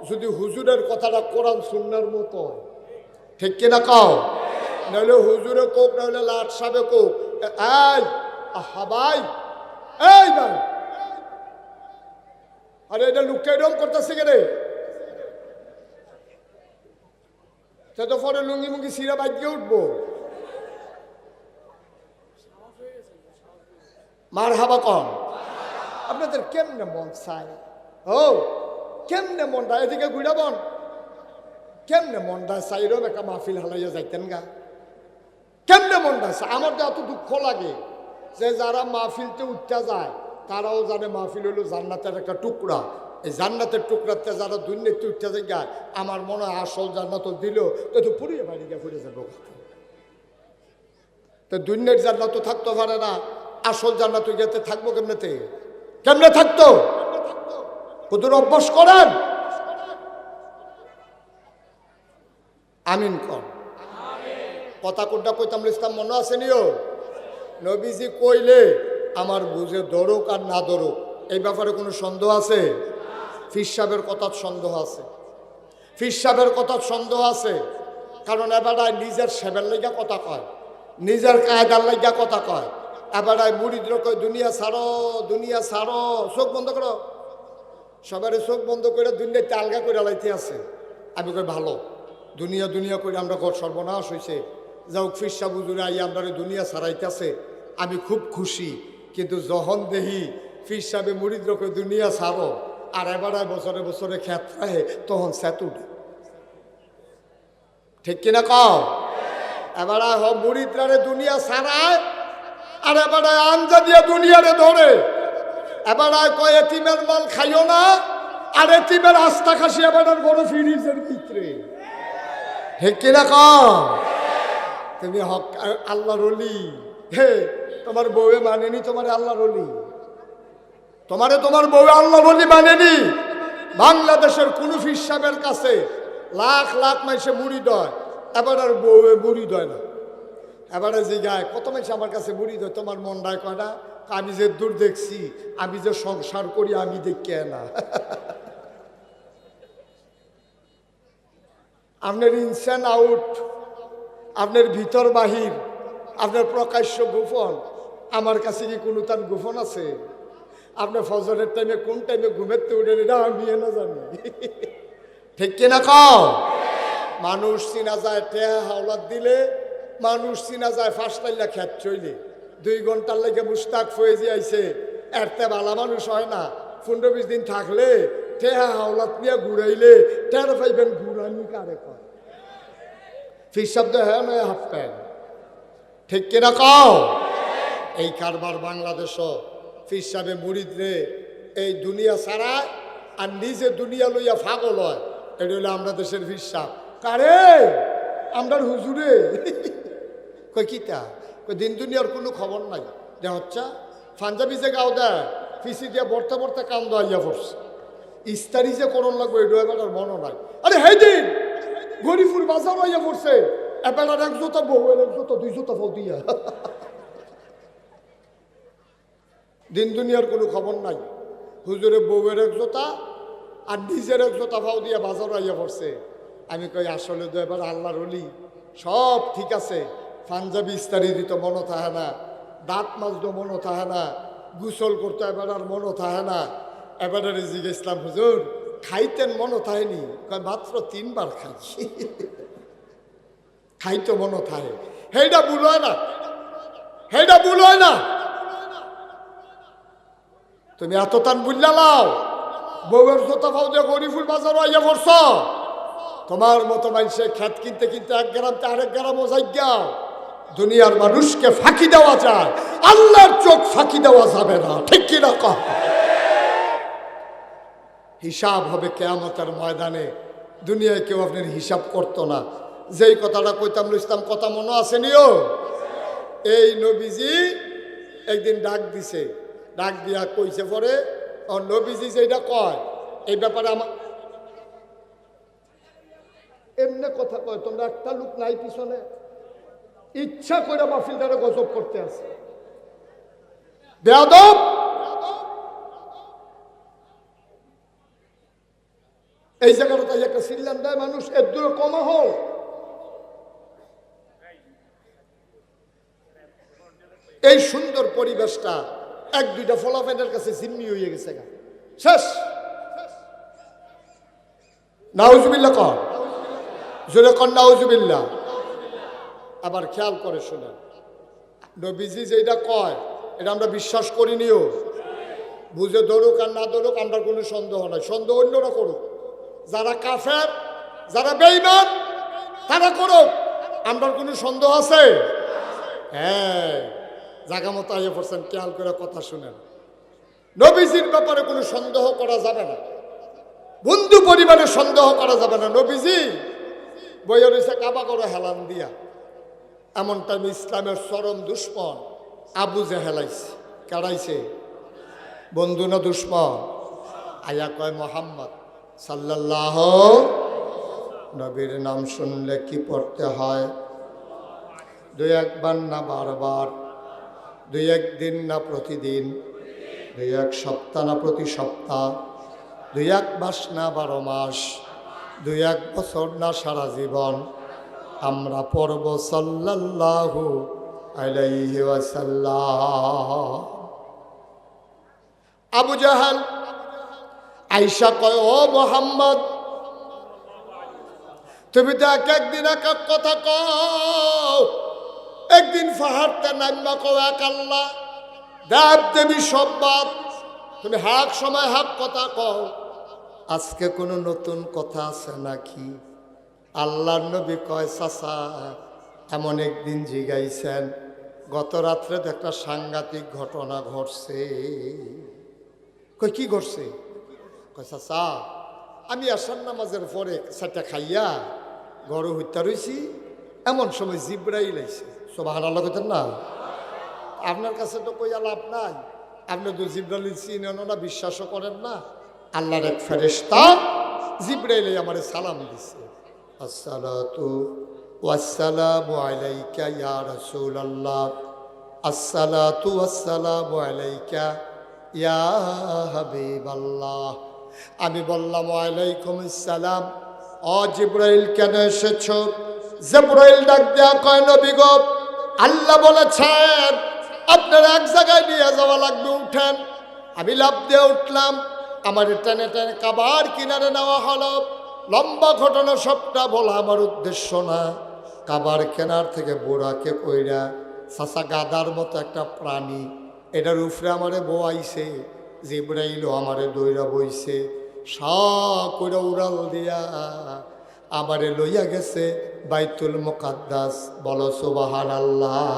যদি হুজুরের কথাটা কোরআন সুন্নাহর মতো হয়, ঠিক কিনা কও? নইলে হুজুরে কোক, নইলে লাট সাপে কোক। এই আহা ভাই, এই ভাই, আরে এটা লুকটা এরকম করতেছে কেনে? সে তো পরে লুঙ্গি মুঙ্গি সিরা বাজিয়ে উঠবো। মার হাবা কন। আপনাদের কেমনে মন চায়? ও কেমনে মনটা এদিকে ঘুরাবন, কেমনে মনটা চাই রব একটা মাহফিল হালাইয়া যাইতেন গা? কেমনে মনটা চায়? আমার তো এত দুঃখ লাগে যে যারা মাহফিলতে উঠতে যায় তারাও জানে মাহফিল হলো জান্নাতের একটা টুকরা। এই জান্নাতের টুকরাতে যারা দুর্নীতি উঠতে যায়, আমার মনে হয় আসল জান্নাত দিল তো পুড়িয়ে বাড়ি গিয়ে ফুটে যাবো। তো দুর্নীতির জান্নাত থাকতে পারে না, আসল জান্নাত গিয়েতে থাকবো কেমনেতে? কেমনে থাকতো? কত অভ্যাস করেন। আমিন কর। কথা কোনটা কইতাম ইসলাম মনে আছে নিও? নবীজি কইলে আমার বুঝে দরুক আর না দরুক এই ব্যাপারে কোনো সন্দেহ আছে? ফির সাহেবের কথার সন্দেহ আছে, ফির সাহেবের কথার সন্দেহ আছে। কারণ এবারায় নিজের সেবের লাইগা কথা কয়, নিজের কায়দার লাইগা কথা কয়। এবারায় মুড়িদ্র কয় দুনিয়া ছাড়ো, দুনিয়া ছাড়ো, চোখ বন্ধ করো। সবারই চোখ বন্ধ করে দুনিয়াতে আলগা করে লাইতে আছে। আমি কই ভালো, দুনিয়া দুনিয়া করে আমরা ঘর সর্বনাশ হয়েছে, যাও ফির সাহেব হুজুরে আই আমরা দুনিয়া ছাড়াইতেছে, আমি খুব খুশি। কিন্তু যখন দেখি ফির সাহেবে মুড়িদ্র কয় দুনিয়া ছাড়ো, আর এবারায় বছরে বছরে খেত রাহে, তখন সেত উঠে, ঠিক কিনা কও? এবারায় মুড়িদ্রারে দুনিয়া ছাড়ায়, আর এবারায় আঞ্জা দিয়া দুনিয়ারে ধরে। এবারায় কয় এতিমের মাল খাইও না, আর এতিমের আস্থা খাসি এবার বড় ফিরিজের ভিতরে, ঠিক কিনা কও? তুমি হক আল্লাহর ওলি, হে তোমার বউয়ে মানেনি তোমার আল্লাহর ওলি, তোমারে তোমার বউ আল্লাহর ওলি মানেনি। বাংলাদেশের কোন ফির সাহেবের কাছে লাখ লাখ মাইসে মুড়ি দেয়, এবার আর বউয়ে মুড়ি দেয় না। এবারে জিগায় কত মাইসে আমার কাছে মুড়ি দেয়, তোমার মনটায় কয় না? আমি যে দূর দেখছি, আমি যে সংসার করি আমি দেখি না। আপনার ইনসান আউট, আপনার ভিতর বাহির, আপনার প্রকাশ্য গোপন, আমার কাছে কি কোনো তার গোপন আছে? আপনার ফজরের টাইমে কোন টাইমে ঘুমেতে উঠেন এটা আমি না জানি, ঠিক কিনা কও? মানুষ চিনা যায় টেহা হাওলাত দিলে, মানুষ চিনা যায় ফাঁসলাইলা খেত চইলে। 2 ঘন্টার লেগে মুস্তাক ফয়েজি আইছে, এরতে বালা মানুষ হয় না। 15-20 দিন থাকলে টেহা হাওলাত নিয়ে ঘুরাইলে টের পাইবেন ঘুরানি কারে কয়। ফির শব্দ হ্যাঁ নয় হাফ প্যান্ট, ঠিক কিনা কও? এই কারবার বাংলাদেশও ফির সাহেবে মুরিদ রে এই দুনিয়া ছাড়ায় আর নিজে দুনিয়া লইয়া ফাগল হয়। এটা হলো আমরা দেশের ফির সাহেব। কারে আমরার হুজুরে কই কিতা কই দিন দুনিয়ার কোনো খবর নাই। যে হচ্ছে পাঞ্জাবি যে গাও দেয় ফিসি দিয়ে বর্তা বর্তা কাম দাইয়া পড়ছে, ইস্তারি যে করণ লাগবে এই ড্রাইভারের মনও নাই। আরে হে দিন গরিপুর বাজার হইয়া পড়ছে, এবার এক জোতা বউ এক জোতা দুই জোতা ফল দিয়া দিন দুনিয়ার কোনো খবর নাই। হুজুরে বউয়ের এক জোতা আর নিজের এক জোতা ফাও দিয়া বাজার আইয়া পড়ছে। আমি কই আসলে তো এবার আল্লাহর ওলি সব ঠিক আছে, পাঞ্জাবি ইস্তারি দিত মনও থাকে না, দাঁত মাজতো মনও থাকে না, গোসল করতে এবার আর মনও থাকে না। এবারে রেজিক ইসলাম হুজুর খাইতেন মনও থাকেনি, কয় মাত্র 3 বার খাই খাইতো মনও থাকে। হেইটা ভুল হয় না, হেইটা ভুল হয় না। তুমি এত টান বুঝলা লাও বউয়ের জোতা ফাও দিয়ে গরিবুল বাজারও আইয়া পড়ছ। তোমার মতো মানুষে খেত কিনতে কিনতে 1 গ্রাম তে আরেক গ্রামও যাইগাও। দুনিয়ার মানুষকে ফাঁকি দেওয়া যায়, আল্লাহর চোখ ফাঁকি দেওয়া যাবে না, ঠিক কিনা কহ? হিসাব হবে কিয়ামতের ময়দানে। দুনিয়ায় কেউ আপনার হিসাব করতো না। যেই কথাটা কইতাম ইসলাম কথা মনে আছে নিও। এই নবীজি একদিন ডাক দিছে, ডাক দিয়া কইছে পরে নবীজি যেটা কয় এই ব্যাপারে আমার এমনি কথা কয়। তোমরা একটা লোক নাই পিছনে ইচ্ছা করে মাহফিলটারে গজব করতে আছে বেয়াদব। এই জায়গাটা তাই একটা সিল্লান দেয় মানুষ এর দূরে কমা হোক। এই সুন্দর পরিবেশটা 1-2টা ফলাফেনের কাছে জিম্মি হয়ে গেছে গা, শেষ। নাউজুবিল্লাহ কর, জোরে কর নাউজুবিল্লাহ। আবার খেয়াল করে শোনেন, নবীজি যেটা কয় এটা আমরা বিশ্বাস করিনিও। বুঝে ধরুক আর না ধরুক আমরা কোনো সন্দেহ নাই, সন্দেহ অন্যরা করুক। যারা কাফের যারা বেঈমান তারা করুক, আমরা কোনো সন্দেহ আছে? হ্যাঁ, জায়গা মতো আইয়া পড়ছেন, খেয়াল করে কথা শুনেন। নবীজির ব্যাপারে কোনো সন্দেহ করা যাবে না, বন্ধু পরিবারে সন্দেহ করা যাবে না। নবীজি বইয়া রয়েছে কাবা করে হেলান দিয়া। এমন টাইম ইসলামের চরম দুশ্মন আবু জেহেলাইছে, কাড়াইছে। বন্ধু না দুশ্মন? আয়া কয় মোহাম্মদ সাল্লাল্লাহু, নবীর নাম শুনলে কি পড়তে হয়? 2-1 বার না বারবার? 2-1 দিন না প্রতিদিন? 2-1 সপ্তাহ না প্রতি সপ্তাহ? 2-1 মাস না 12 মাস? 2-1 বছর না সারা জীবন? আমরা পড়ব সাল্লাল্লাহু আলাইহি ওয়াসাল্লাম। আবু জাহাল আয়েশা কয় ও মোহাম্মদ তুমি তো একদিন এক কথা কও, একদিন পাহাড়তে নামবা কও এক আল্লাহ, দেব দেবী সব বাদ, তুমি হাক সময় হাক কথা কও। আজকে কোনো নতুন কথা আছে নাকি? আল্লাহর নবী কয় চাচা এমন একদিন জিগাইছেন, গত রাত্রে তো একটা সাংঘাতিক ঘটনা ঘটছে। কই কি ঘটছে? কয় চাচা আমি আসার নামাজের পরে সেটা খাইয়া গরু হত্যা রয়েছি, এমন সময় জিব্রাইল আইছে। সুবহানাল্লাহ কইতেন না? আপনার কাছে তো কইয়া লাভ নাই, আপনি তো জিব্রাইল চিনেন না, বিশ্বাসও করেন না। আল্লাহর এক ফেরেশতা জিব্রাইল আমারে সালাম দিছে, আসসালাতু ওয়াসসালামু আলাইকা ইয়া রাসূলুল্লাহ, আসসালাতু ওয়াসসালামু আলাইকা ইয়া হাবিবাল্লাহ। আমি বললাম ওয়ালাইকুম আসসালাম। ও জিব্রাইল কেন এসেছ? জিব্রাইল ডাক দেয়া কয় নবী গো, আল্লাহ বলেছেন আপনার এক জায়গায় নিয়ে যাওয়া লাগবে, উঠেন। আমি লাফ দিয়ে উঠলাম, আমার টেনে টেনে কাবার কিনারে নেওয়া হলো। লম্বা ঘটনা সবটা বলা আমার উদ্দেশ্য না। কাবার কেনার থেকে বুড়াকে কইরা চাচা গাদার মতো একটা প্রাণী, এটার উপরে আমারে বইছে। জিব্রাইলও আমারে দইরা বইছে, সা করে উড়াল দিয়া আমারে লইয়া গেছে বাইতুল মুকাদ্দাস। বলো সুবহানাল্লাহ।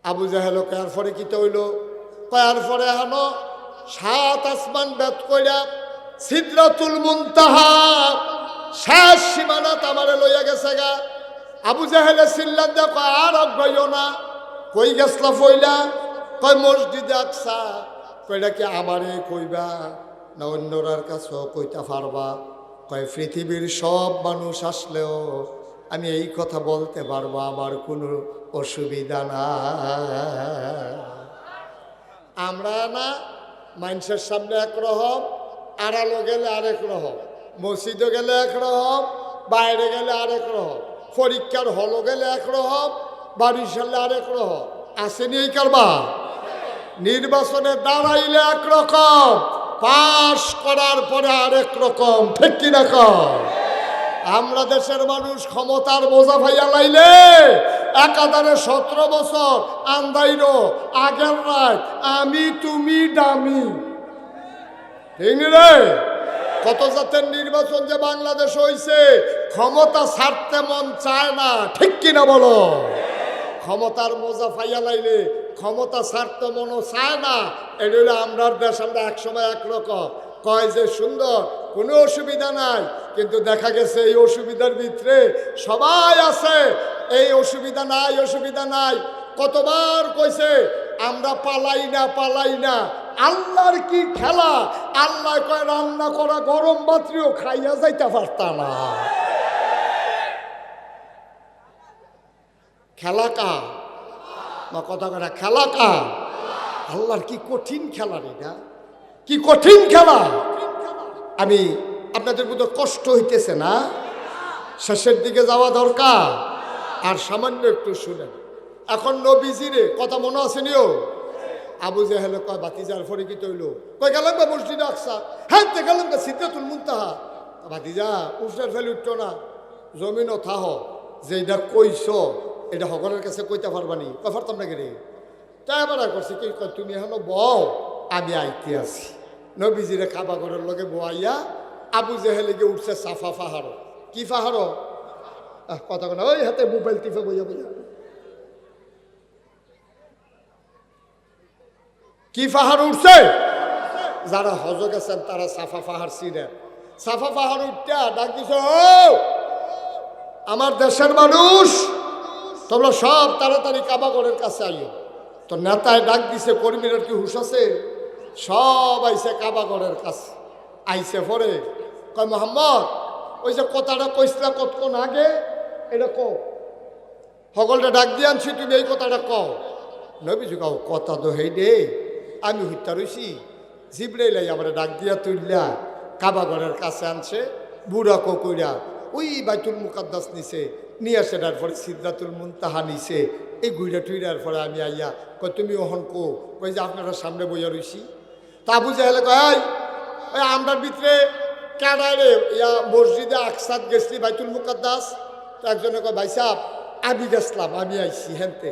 আবু জাহেল কয়ার পরে কি হইল? কয়ার পরে হানো 7 আসমান বেদ কইরা সিদরাতুল মুনতাহা শেষ সীমানাত আমারে লইয়া গেছে গা। আবু জাহেলে চিল্লান দে কয় আর অগ্রহ না। কই গেছলা ফইলা? কয় মসজিদে আকসা। কয়টা কি আমারে কইবা না অন্যরার কাছেও কইতা পারবা? কয় পৃথিবীর সব মানুষ আসলেও আমি এই কথা বলতে পারবো, আমার কোনো অসুবিধা না। আমরা না মানুষের সামনে একরকম, আড়ালো গেলে আরেক রকম, মসজিদে গেলে একরকম, বাইরে গেলে আরেক রকম, পরীক্ষার হলো গেলে একরকম, বাড়ির সামনে আরেক রকম। আসেনি এই কারবা? নির্বাচনে দাঁড়াইলে একরকম, পাশ করার পরে আরেক রকম। ঠিক কিনা কর? আমরা দেশের মানুষ ক্ষমতার বোঝা ভাইয়া লাইলে একাধারে 17 বছর আন্দাইরো আগের রাত আমি তুমি দামি। ঠিক রে? কত জাতের নির্বাচন যে বাংলাদেশ হইছে, ক্ষমতা ছাড়তে মন চায় না। ঠিক কিনা বলো? ক্ষমতার মজা ফাইয়া লাইলে ক্ষমতা ছাড়তে মনও চায় না। এটা হলো আমরার দেশ। আমরা একসময় একরকম কয় যে সুন্দর, কোনো অসুবিধা নাই, কিন্তু দেখা গেছে এই অসুবিধার ভিতরে সবাই আছে। এই অসুবিধা নাই, অসুবিধা নাই কতবার কইছে, আমরা পালাই না, পালাই না। আল্লাহর কি খেলা! আল্লাহ কয় রান্না করা গরম ভাতও খাইয়া যাইতে পারতা না। খেলা কা বা কথা কথা খেলা কা? আল্লাহর কি কঠিন খেলা রে না, কি কঠিন খেলা! আমি আপনাদের মধ্যে কষ্ট হইতেছে না? শেষের দিকে যাওয়া দরকার। আর সামান্য একটু শুনেন। এখন নবীজিরে কথা মনে আসেনিও? আবু জাহেল কয় ভাতিজার ফরে কি তৈল? কই গেলাম বা মসজিদে আকসা। হ্যাঁ তে গেলাম বা সিদরাতুল মুনতাহা। ভাতিজা উঠটার ফেলে উঠতো না, জমিনও থাহ, যে এটা কইছ এটা সকলের কাছে কইতে পারবানি। কই পারতাম না রে। তাই এবার করছে কি, তুমি এখনো বও, আমি আইতে আছি। নবীজিরে কাবা ঘরের লগে বোয়াইয়া আবু জাহেলে গিয়ে উঠছে সাফা পাহাড়। কি পাহাড়? কথা কথা ওই হাতে মোবাইল টিপে বইয়া বইয়া। কি পাহাড় উঠছে? যারা হজ গেছেন তারা সাফা পাহাড় চিনেন। সাফা পাহাড় উঠতে ডাক দিছে, ও আমার দেশের মানুষ, তোমরা সব তাড়াতাড়ি কাবা ঘরের কাছে আইও। তো নেতায় ডাক দিছে, কর্মীরা কি হুশ আছে? সব আইছে কাবা ঘরের কাছে। আইছে পরে কয় মোহাম্মদ, ওই যে কথাটা কইসলা কতক্ষণ আগে, এটা কও। সকলটা ডাক দিয়ে আনছি, তুমি এই কথাটা কও। নবীজি কাও কথা তো হেই দে, আমি হত্যা রইছি। জিবরাইল আমার ডাক দিয়া তুললা কাবা ঘরের কাছে আনছে, বুড়া কইরা ওই বাইতুল মুকাদ্দাস নিছে, নিয়ে আসে তারপরে সিদরাতুল মুনতাহা নিছে। এই গুইরা টুইরার পরে আমি আইয়া কই তুমি ওহন কো, কই যে আপনারা সামনে বইয়া রইছি। তা আবু জাহেলে কয় ওই আমরার ভিতরে কাটায় রে ইয়া মসজিদে আকসাদ গেছি বাইতুল মুকাদ্দাস। তো একজনে কয় ভাই সাহেব আমি গেছলাম, আমি আইছি হেনতে।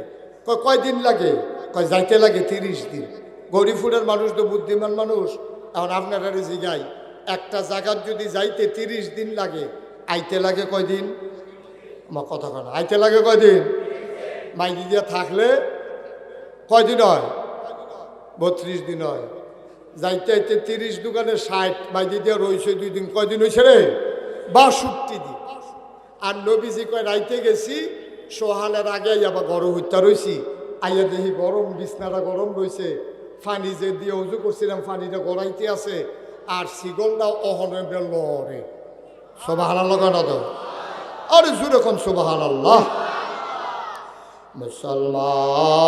কয়দিন লাগে? কয় যাইতে লাগে 30 দিন। গরিবপুরের মানুষ তো বুদ্ধিমান মানুষ। এখন আপনারা জিগাই, একটা জায়গার যদি যাইতে 30 দিন লাগে, আইতে লাগে কয়দিন? আমার কথা কয় না, আইতে লাগে কয়দিন? মাইদি দিয়া থাকলে কয়দিন হয়? 32 দিন হয়। যাইতে আইতে 30 দোকানে 60, মাইদি দিয়া রয়েছে 2 দিন। কয়দিন হয়েছে রে? 62 দিন। আর নবীজি কয় রাইতে গেছি, সোহানের আগে আবার গরম হত্যা রয়েছি। আইয়া দেখি গরম, বিছনাটা গরম রয়েছে। পানি যে দিয়ে উজু করছিলাম, পানিটা গড়াইতে আছে। আর শিগলটাও অহনে বেলরে। সুবহানাল্লাহ কেন তো? আরে জুড়ে কোন সুবহানাল্লাহ।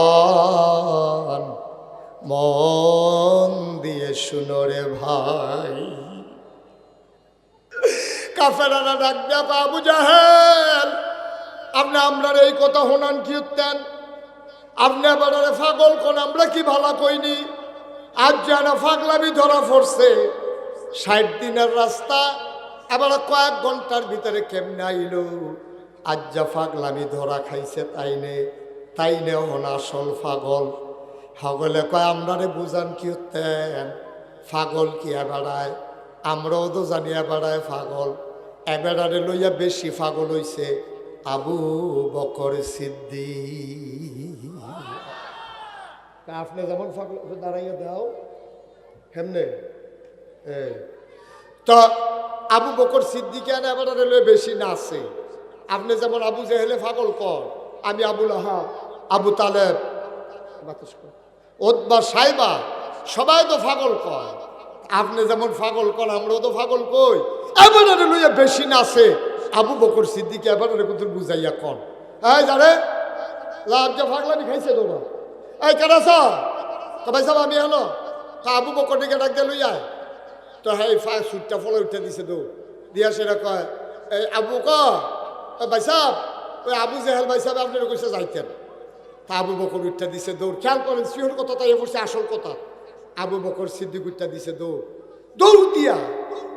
মুসলমান মন দিয়ে শুনো রে ভাই, কাফেরারা ডাক দেয়া আবু জাহেল, আপনি আমরার এই কথা শোনান কি উঠতেন? আপনি আবার পাগল কোন, আমরা কি ভালা কইনি? আজ যেন পাগলামি ধরা পড়ছে। 60 দিনের রাস্তা আবার কয়েক ঘন্টার ভিতরে কেমনে আইল? আজ যা পাগলামি ধরা খাইছে তাই নে হন আসল পাগল। সকলে কয় আমরারে বুঝান কি উঠতেন? পাগল কি বেড়ায়? আমরাও তো জানিয়া বেড়ায় পাগল। এবারে লইয়া বেশি পাগল হইছে আবু বকর সিদ্দিক। আপনি যেমন পাগল দাঁড়াইয়া দাও হেমনে তো আবু বকর সিদ্দিকে এবারে লইয়া বেশি না আছে। আপনি যেমন আবু জেহেলে পাগল কর, আমি আবুল আহাব, আবু তালেব, ওতবা সাইবা সবাই তো পাগল কয়। আপনি যেমন পাগল কর আমরাও তো পাগল কই। এবারে লইয়া বেশি নাচে আবু বকর সিদ্দিক এবারে কিন্তু বুঝাইয়া কন এই জানে লাজ্জা ফাগলামি খাইছে তোরা এই কেনাছা তো ভাই সাহেব আমি হলো তা আবু বকর দিকে ডাক দিয়ে লইয়া তো হ্যাঁ সুটটা ফলে উঠে দিছে তো দিয়া সেটা কয় এই আবু ক ভাই সাহেব ওই আবু জেহেল ভাই সাহেব আপনার কইসে যাইতেন। তা আবু বকর উঠে দিছে দৌড়। খেয়াল করেন সিহর কথা তাই বলছে আসল কথা। আবু বকর সিদ্দিক উঠে দিছে দৌড়। দৌড় দিয়া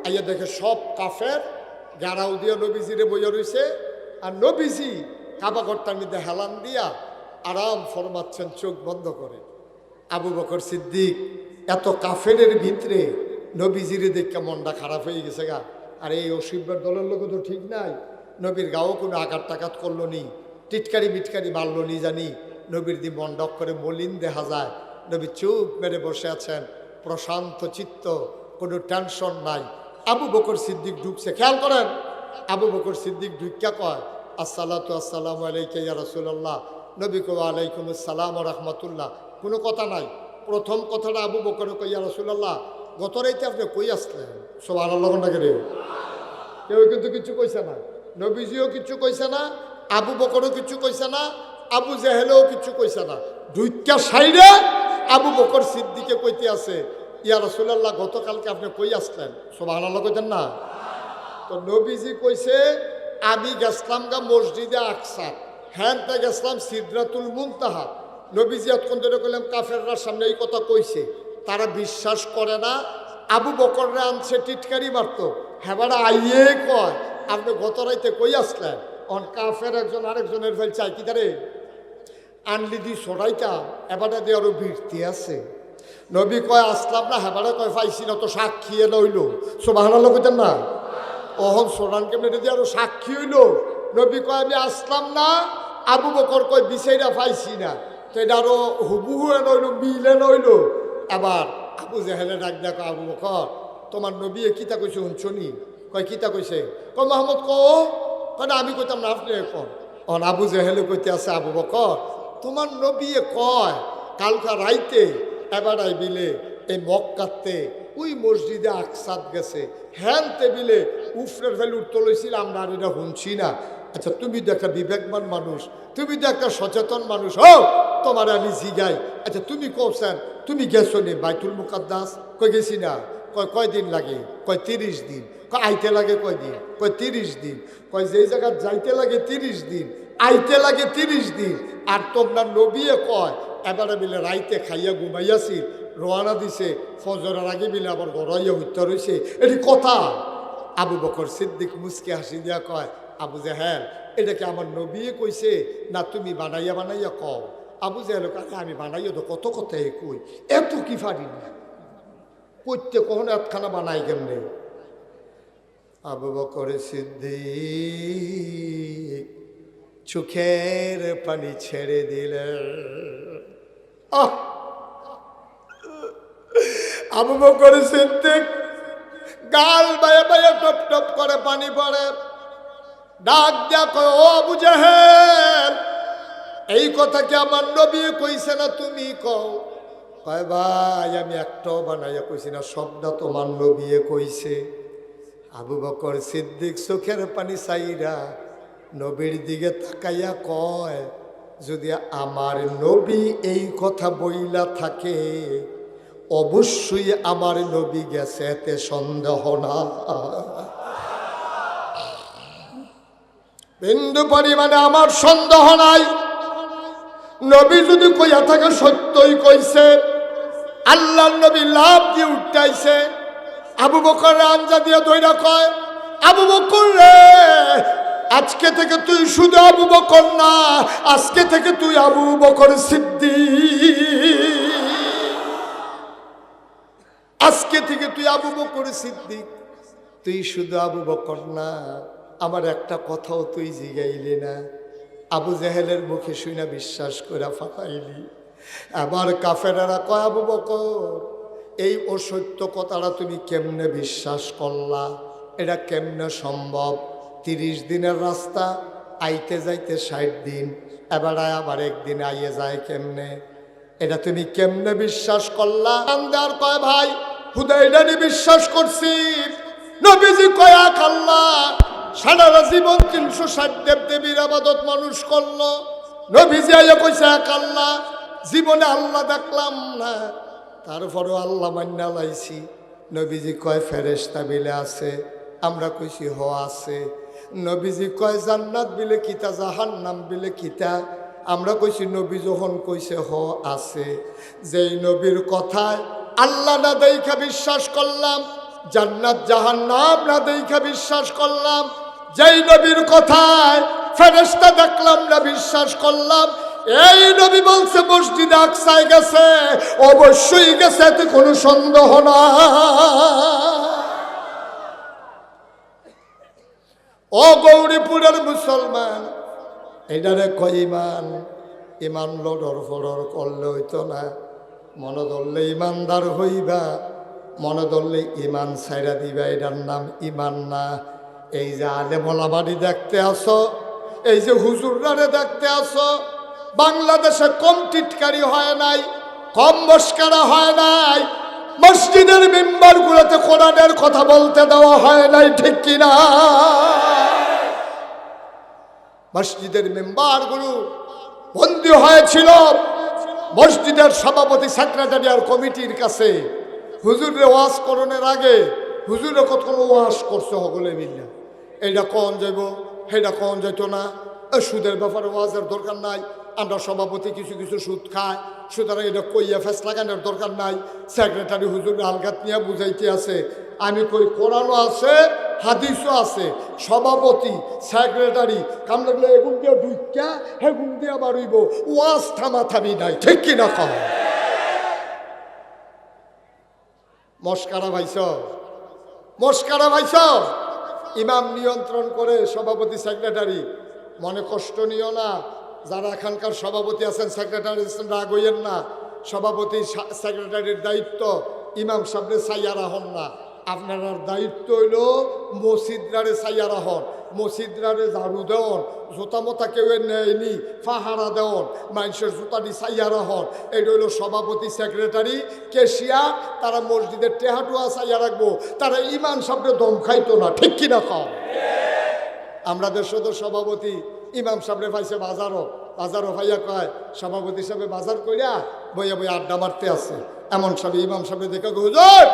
আইয়া দেখে সব কাফের গাড়াও দিয়া নবীজিরে বইয়া রয়েছে। আর নবীজি কাবা ঘরটার মধ্যে হেলান দিয়া আরাম ফরমাচ্ছেন চোখ বন্ধ করে। আবু বকর সিদ্দিক এত কাফেরের ভিতরে নবীজিরে দেখে মনটা খারাপ হয়ে গেছে গা। আর এই অসিব্বের দলের লোক তো ঠিক নাই। নবীর গাও কোনো আঘাত টাঘাত করলো নি, টিটকারি মিটকারি মারলো নি জানি। নবীর দি মন ডক করে মলিন দেখা যায়। নবী চুপ মেরে বসে আছেন, প্রশান্ত চিত্ত, কোনো টেনশন নাই। আবু বকর সিদ্দিক ঢুকছে। খেয়াল করেন আবু বকর সিদ্দিক ঢুকিয়া কয় আসসালাতু আসসালামু আলাইকা ইয়া রাসূলুল্লাহ। নবী কয় আলাইকুম আসসালাম ওয়া রাহমাতুল্লাহ। কোনো কথা নাই। প্রথম কথাটা আবু বকর কয় ইয়া রাসূলুল্লাহ গত রাইতে আপনি কই আসলেন? সুবহানাল্লাহ নাকি রে? কেউ কিন্তু কিছু কইছে না, নবীজিও কিছু কইছে না, আবু বকরও কিছু কইছে না, আবু জেহেলও কিছু কইছে না। ঢুকিয়া সাইডে আবু বকর সিদ্দিকে কইতে আছে ইয়া রাসূলুল্লাহ গতকালকে আপনি কই আসলেন? সুবহানাল্লাহ কইতেন না? তো নবীজি কইছে আমি গেছলাম গা মসজিদে আকসা, হ্যাঁ তা গেছলাম সিদরাতুল মুনতাহা। নবীজি এতক্ষণ ধরে কইলাম কাফেররা সামনে এই কথা কইছে, তারা বিশ্বাস করে না। আবু বকররে আনছে টিটকারি মারত, হেবারা আইয়ে কয় আপনি গত রাইতে কই আসলেন? অন কাফের একজন আরেকজনের ফেল চাই কি তারে আনলি দি সরাইতাম এবারে দিয়ে আরো বৃত্তি আছে। নবী কয় আসলাম না, হেবারে কয় পাইছি না তো সাক্ষী লইল। সুবহানাল্লাহ কইতেন না? অহন সোরানকে মেরে দিয়ে আরো সাক্ষী হইল। নবী কয় আমি আসলাম না, আবু বকর কয় বিষয়টা পাইছি না। তো এটা আরো হুবহু নইল, মিলে নইল। এবার আবু জেহেলে ডাক দেখো আবু বকর তোমার নবী কিতা কইছে শুনছনি? কয় কিতা কইছে? কয় মোহাম্মদ কয় না আমি কইতাম না আপনি কন। অন আবু জেহেলে কইতে আছে আবু বকর তোমার নবী কয় কালকা রাইতে এবার বিলে এই মক্কাতে ওই মসজিদে আকসাদ গেছে, হ্যান টেবিলে উফরের ফেলে উঠতে লইছিল, আমরা আর এটা শুনছি না। আচ্ছা তুমি তো একটা বিবেকবান মানুষ, তুমি তো একটা সচেতন মানুষ, হো তোমার আমি জিগাই। আচ্ছা তুমি কওছেন তুমি গেছো নি বাইতুল মুকাদ্দাস? কই গেছি না। কয় দিন লাগে? কয় 30 দিন। কয় আইতে লাগে কয় দিন? কয় 30 দিন। কয় যেই জায়গা যাইতে লাগে 30 দিন, আইতে লাগে 30 দিন। আর তোমরা নবীয়ে কয় এবারে মিলে রাইতে খাইয়া ঘুমাইয়াছি, রোয়ানা দিছে, ফজরের আগে মিলে আবার গড়াইয়া হইতে রয়েছে, এটি কথা? আবু বকর সিদ্দিক মুসকে হাসি দিয়া কয় আবু জেহেল এটা কি আমার নবীয়ে কইছে না তুমি বানাইয়া বানাইয়া কও? আবু জেহেল কাছে আমি বানাইয়া তো কত কথাই কই, এত কি পারি না করতে, কখনো একখানা বানাই কেমনে? আবু বকর সিদ্দিক চোখের পানি ছেড়ে দিলেন। আবু বকর সিদ্দিক গাল বায়ে বায়ে টপ টপ করে পানি পড়ে। ডাক দিয়া কয় ও আবু জেহেল এই কথা কি আমার নবী কইছে না তুমি কও? কয় ভাই আমি একটাও বানাইয়া কইছি না, সবটা তোমার নবী কইছে। আবু বকর সিদ্দিক চোখের পানি চাইরা নবীর দিকে তাকাইয়া কয় যদি আমার নবী এই কথা বইলা থাকে অবশ্যই আমার নবী গেছে, এতে সন্দেহ না। বিন্দু পরিমাণে আমার সন্দেহ নাই। নবী যদি কইয়া থাকে সত্যই কইছে। আল্লাহর নবী লাভ দিয়ে উঠাইছে। আবু বকর আঞ্জা দিয়ে দইরা কয় আবু বকর রে আজকে থেকে তুই শুধু আবু বকর না, আজকে থেকে তুই আবু বকর সিদ্দিক। আজকে থেকে তুই আবু বকর সিদ্দিক। তুই শুধু আবু বকর না, আমার একটা কথাও তুই জিগাইলি না। আবু জেহেলের মুখে শুনে বিশ্বাস করে ফাটাইলি। আবার কাফেরেরা কয়, আবু বকর এই অসত্য কথাটা তুমি কেমনে বিশ্বাস করলা? এটা কেমনে সম্ভব? 30 দিনের রাস্তা, আইতে যাইতে 60 দিন, এবার আবার একদিন আইয়ে যায় কেমনে? এটা তুমি কেমনে বিশ্বাস করলা? আর কয় ভাই হুদাইডানি বিশ্বাস করছি। নবীজি কয় এক আল্লাহ, সারা জীবন 360 দেব দেবীর আবাদত মানুষ করলো। নবীজি আইয়া কইছে এক আল্লাহ, জীবনে আল্লাহ দেখলাম না, তারপরও আল্লাহ মান্না লাইছি। নবীজি কয় ফেরেশতা বিলে আছে, আমরা কইছি হ আছে। নবীজি কয় জান্নাত বিলে কিতা, জাহান্নাম বিলে কিতা, আমরা কইছি নবী যখন কইছে হ আছে। যেই নবীর কথায় আল্লাহ না দেখা বিশ্বাস করলাম, জান্নাত জাহান্নাম না দেখা বিশ্বাস করলাম, যেই নবীর কথায় ফেরেশতা দেখলাম না বিশ্বাস করলাম, এই নবী বলছে মসজিদে আকসায় গেছে, অবশ্যই গেছে, এতে কোনো সন্দেহ না। ও গৌরীপুরের মুসলমান, এটারে কয় ইমান। ইমান লড়র ফড়র করলে হইতো না, মনে ধরলে ইমানদার হইবা, মনে ধরলে ইমান ছাইরা দিবা, এটার নাম ইমান না। এই যে আলেমোলামারি দেখতে আসো, এই যে হুজুররারে দেখতে আসো, বাংলাদেশে কম টিটকারি হয় নাই, কম মস্কারা হয় নাই, মসজিদের মেম্বারগুলোতে কোরআনের কথা বলতে দেওয়া হয় নাই, ঠিক কিনা? মসজিদের মেম্বারগুলো বন্দী হয়েছিল মসজিদের সভাপতি, সেক্রেটারি আর কমিটির কাছে। হুজুরে ওয়াজ করণের আগে হুজুরে কত ওয়াজ করছে সকলে মিলে, এইটা কন যাইব, সেইটা কন যাইত না, সুদের ব্যাপারে ওয়াজের দরকার নাই, আমরা সভাপতি কিছু কিছু সুদ খায়, সুতরাং এটা কইয়া ফেস লাগানোর দরকার নাই। সেক্রেটারি হুজুর আলগাত নিয়ে বুঝাইতে আছে, আমি কই কোরআনও আছে, হাদিসও আছে, সভাপতি সেক্রেটারি কাম লাগলে এগুন দিয়ে ঢুকা হেগুন দিয়ে বাড়িব, ওয়াজ থামা থামি নাই, ঠিক কিনা কম? মস্কারা ভাইছ, মস্কারা ভাইছ। ইমাম নিয়ন্ত্রণ করে সভাপতি সেক্রেটারি, মনে কষ্ট নিও না, যারা এখানকার সভাপতি আছেন সেক্রেটারি আছেন, রাগ হইয়েন না। সভাপতি সেক্রেটারির দায়িত্ব ইমাম সাহেবের সাইয়ারা হন না, আপনার দায়িত্ব হইল মসজিদরারে সাইয়ারা হন, মসজিদরারে ঝাড়ু দেওয়ন, জোতা মোতা কেউ নেয়নি ফাহারা দেওয়ন, মানুষের জুতাটি সাইয়ারা হন। এইটা হইল সভাপতি সেক্রেটারি কেশিয়ার, তারা মসজিদের টেহাটুয়া সাইয়া রাখবো, তারা ইমাম সাহেবের দম খাইতো না, ঠিক কিনা কম? আমরা দেশের সভাপতি ইমাম সাহেবের পাইছে বাজারও ভাইয়া কয়, সভাপতি সাহেব বাজার কইরা বইয়া বইয়া আড্ডা মারতে আছে। এমন সব ইমাম সাহেব দেখে হুজুর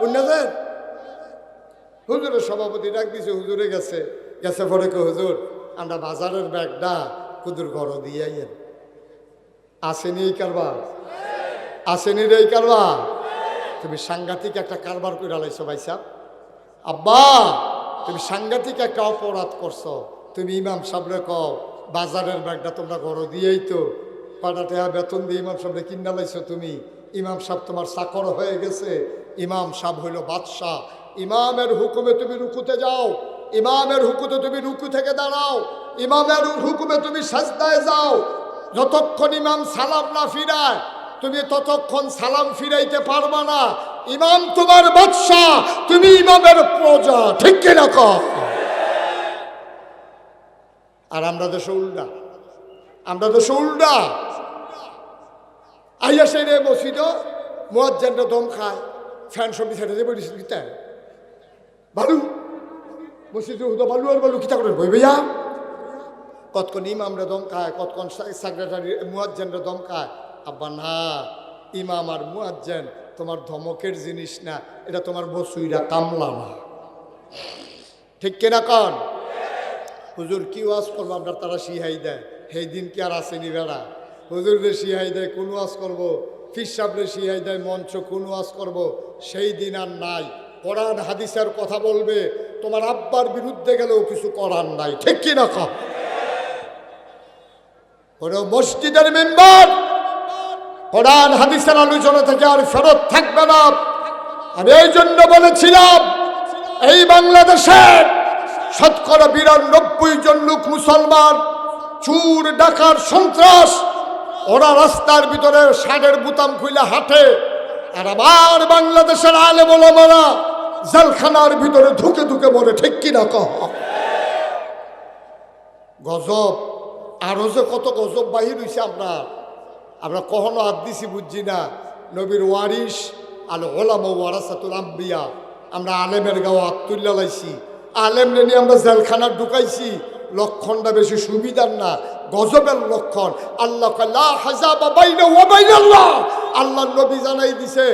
উন্নতেন, হুজুরের সভাপতি ডাক দিছে, হুজুরে গেছে পরে কে হুজুর আমরা বাজারের ব্যাগটা কুদুর ঘর দিয়ে আইয়েন। আসেনি এই কারবার, আসেনি রে এই কারবার। তুমি সাংঘাতিক একটা কারবার করে লাইছো ভাই সাহেব, আব্বা তুমি সাংঘাতিক একটা অপরাধ করছো। তুমি ইমাম সাহেবরে কও বাজারের ব্যাগটা তোমরা ঘর দিয়েই তো কয়টা টাকা বেতন দিয়ে ইমাম সাহেবরে কিনা লাইছো তুমি। ইমাম সাহেব তোমার চাকর হয়ে গেছে, ইমাম সাহেব হইল বাদশাহ। ইমামের হুকুমে তুমি রুকুতে যাও, ইমামের হুকুমে তুমি রুকু থেকে দাঁড়াও, ইমামের হুকুমে তুমি সাজদায় যাও। যতক্ষণ ইমাম সালাম না ফিরায় তুমি ততক্ষণ সালাম ফিরাইতে পারবা না। ইমাম তোমার বাদশাহ, তুমি ইমামের প্রজা, ঠিক কিনা কও? আর আমরা দেশে উল্টা, আমরা দেশে উল্টা। আইয়া সেই রে মসজিদ মুয়াজ্জিনরা দম খায়, ফ্যান সবজি ছেড়ে দিয়ে বলিস কিতা বালু মসজিদে হুদা বালু আর বালু কিতা করেন বই ভাইয়া। কতক্ষণ ইমামরা দম খায়, কতক্ষণ সেক্রেটারি মুয়াজ্জিনরা দম খায়। আব্বা না, ইমাম আর মুয়াজ্জিন তোমার ধমকের জিনিস না, এটা তোমার বসুইরা কামলা না, ঠিক কিনা কন? হুজুর কি ওয়াজ করবো আপনার তারা শিহাই দেয়, সেই দিন কি আর আসেনি বেড়া? হুজুরে শিহাই দেয় কোন ওয়াজ করবো, ফির সাহেবরে শিহাই দেয় মঞ্চ কোন ওয়াজ করবো, সেই দিন আর নাই। কোরআন হাদিসের কথা বলবে, তোমার আব্বার বিরুদ্ধে গেলেও কিছু করার নাই, ঠিক কিনা কম? কোনো মসজিদের মেম্বার কোরআন হাদিসের আলোচনা থেকে আর ফেরত থাকবে না। আমি এই জন্য বলেছিলাম এই বাংলাদেশের ৯২% লোক মুসলমান, চুর ডাকার সন্ত্রাস, ওরা রাস্তার ভিতরে ষাঁড়ের বুতাম খুলে হাঁটে, আর আবার বাংলাদেশের আলেম ওলামারা জেলখানার ভিতরে ধুকে ধুকে মরে। ঠিক কিনা কহ? গজব। আরো যে কত গজব বাহির হইছে আমরা কখনো হাত দিছি বুঝছি না। নবীর ওয়ারিস আল ওলামা ওয়ারাসাতুল আম্বিয়া, আমরা আলেমের গাও হাত তুল্লা লাইছি, আলেম নিয়ে আমরা জেলখানার ঢুকাইছি। লক্ষণটা বেশি সুবিধার না, গজবের লক্ষণ। আল্লাহ লা হাজাবা বাইনা ওয়া বাইনাল্লাহ, আল্লাহ নবী জানাই দিছে,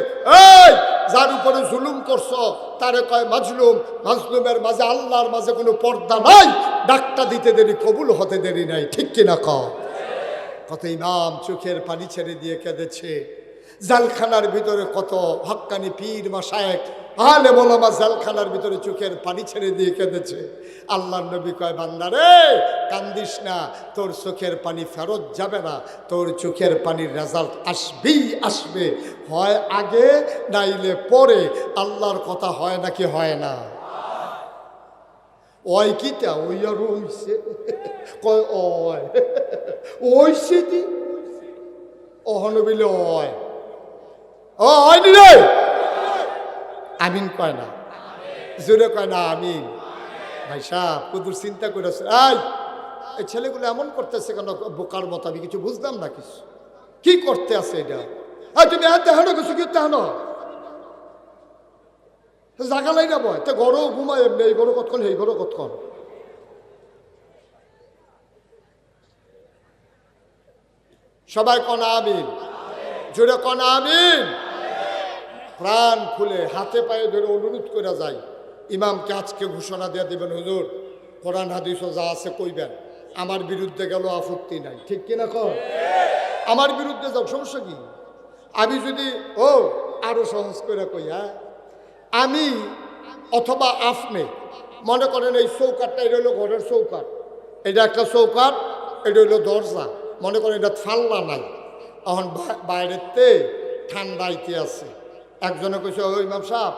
এই যার উপরে জুলুম করছো তারে কয় মাজলুম, মাজলুমের মাঝে আল্লাহর মাঝে কোনো পর্দা নাই, ডাকটা দিতে দেরি, কবুল হতে দেরি নাই। ঠিক কিনা কও? কত ইমাম চোখের পানি ছেড়ে দিয়ে কেঁদেছে। জেলখানার ভিতরে কত হক্কানি পীর মাশায়েখ আলেম ওলামা জেলখানার ভিতরে চোখের পানি ছেড়ে দিয়ে কেঁদেছে। আল্লাহর নবী কয়, বান্দারে কান্দিস না, তোর চোখের পানি ফেরত যাবে না, তোর চোখের পানির রেজাল্ট আসবেই আসবে, হয় আগে নাইলে পরে। আল্লাহর কথা হয় নাকি হয় না? ওই কিটা ওই আর ওইছে কয় ওই ওইছে দি অহনবিলে ওই ও হয়নি রে, আমিন কয় না, জোরে কয় না আমিন। ভাই সাহেব কুদুর চিন্তা করেছে, এই ছেলেগুলো এমন করতেছে কেন বোকার মতো? আমি কিছু বুঝলাম না, কিছু কি করতে আছে এটা? তুমি তেহানো কিছু কি তেহানো জাগালাই না বয়, তো গরো ঘুমায় এমনি, এই গরো কতক্ষণ, এই গরো কতক্ষণ। সবাই কনা আমিন, জোরে কনা আমিন। প্রাণ খুলে হাতে পায়ে ধরে অনুরোধ করে যায়, ইমামকে আজকে ঘোষণা দিয়ে দেবেন, হুজুর কোরআন হাদিস যা আছে কইবেন, আমার বিরুদ্ধে গেল আপত্তি নাই। ঠিক কিনা কর? আমার বিরুদ্ধে যাও, সমস্যা কি? আমি যদি আরো সহজ করে কই, হ্যাঁ আমি অথবা আপনি মনে করেন এই চৌকাটটা, এটা হইলো ঘরের চৌকাট, এটা একটা চৌকাট, এটা হইলো দরজা, মনে করেন এটা ফাল্লা নাই, এখন বাইরেতে ঠান্ডাইতে আছে। একজনে কইছে, ওই ইমাম সাহেব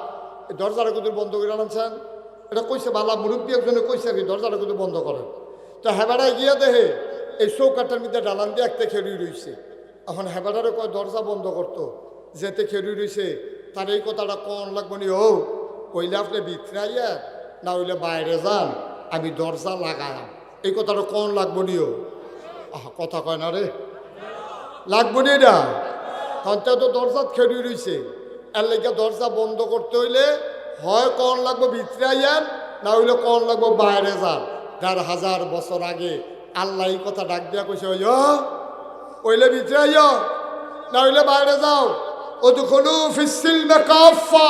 এই দরজাটা কিন্তু বন্ধ করে আনছেন, এটা কইছে বালা মুরব্বী একজনে কইছে কি দরজাটা কিন্তু বন্ধ করেন। তো হেবাড়ায় গিয়া দেখে এই চৌকাটার মধ্যে ডালান দিয়ে একটা খেড়ি রয়েছে। এখন হেবাড়ারে কয় দরজা বন্ধ করতো, যেতে খেড়ি রয়েছে, তার এই কথাটা কন লাগবো নি, কইলে আপনি বিক্রাইয়া না হইলে বাইরে যান, আমি দরজা লাগালাম, এই কথাটা কন লাগবো নি? কথা কয় না রে, লাগবো নি এটা? কারণ তো দরজা খেড়ি রয়েছে, এর লেগে দরজা বন্ধ করতে হইলে হয় কন লাগবো বিক্রাইয়ান, না হইলে কন লাগবো বাইরে যান। ১,৫০০ বছর আগে আল্লাহ এই কথা ডাক দিয়া কইছে, ওইলে বিক্রাইয়া না হইলে বাইরে যাও। ওদখুলু ফিস-সিলমি কাফা,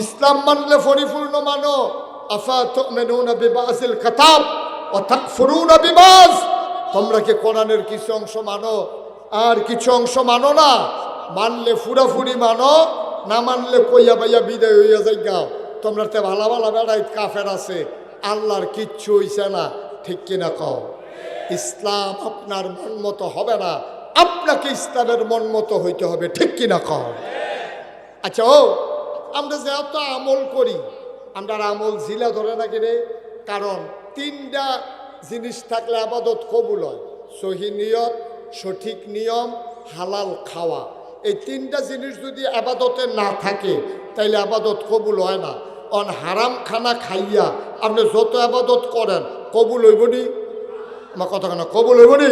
ইসলাম মানলে পরিপূর্ণ মানো। আফা তুমিনুনা বিবাযিল কিতাব ওয়া তাকফুরুনা বিবায, তোমরা কি কোরআনের কিছু অংশ মানো আর কিছু অংশ মানো না? মানলে ফুরাফুরি মানো, না মানলে কইয়া বাইয়া বিদায় হইয়া যাই গাও। তোমরা তে ভালা ভালা বেড়াই কাফের আছে, আল্লাহর কিচ্ছু হইছে না। ঠিক কিনা কও? ইসলাম আপনার মন মতো হবে না, আপনাকে ইসলামের মন মতো হইতে হবে। ঠিক কিনা কও? আচ্ছা, আমরা যে এত আমল করি, আমরা আমল জিলা ধরে না কিনে? কারণ 3টা জিনিস থাকলে আবাদত কবুল হয়: সহি নিয়ত, সঠিক নিয়ম, হালাল খাওয়া। এই 3টা জিনিস যদি আবাদতে না থাকে তাইলে আবাদত কবুল হয় না। অন হারাম খানা খাইয়া আপনি যত আবাদত করেন কবুল হইবনি? আমার কথা কেন, কবুল হইবনি?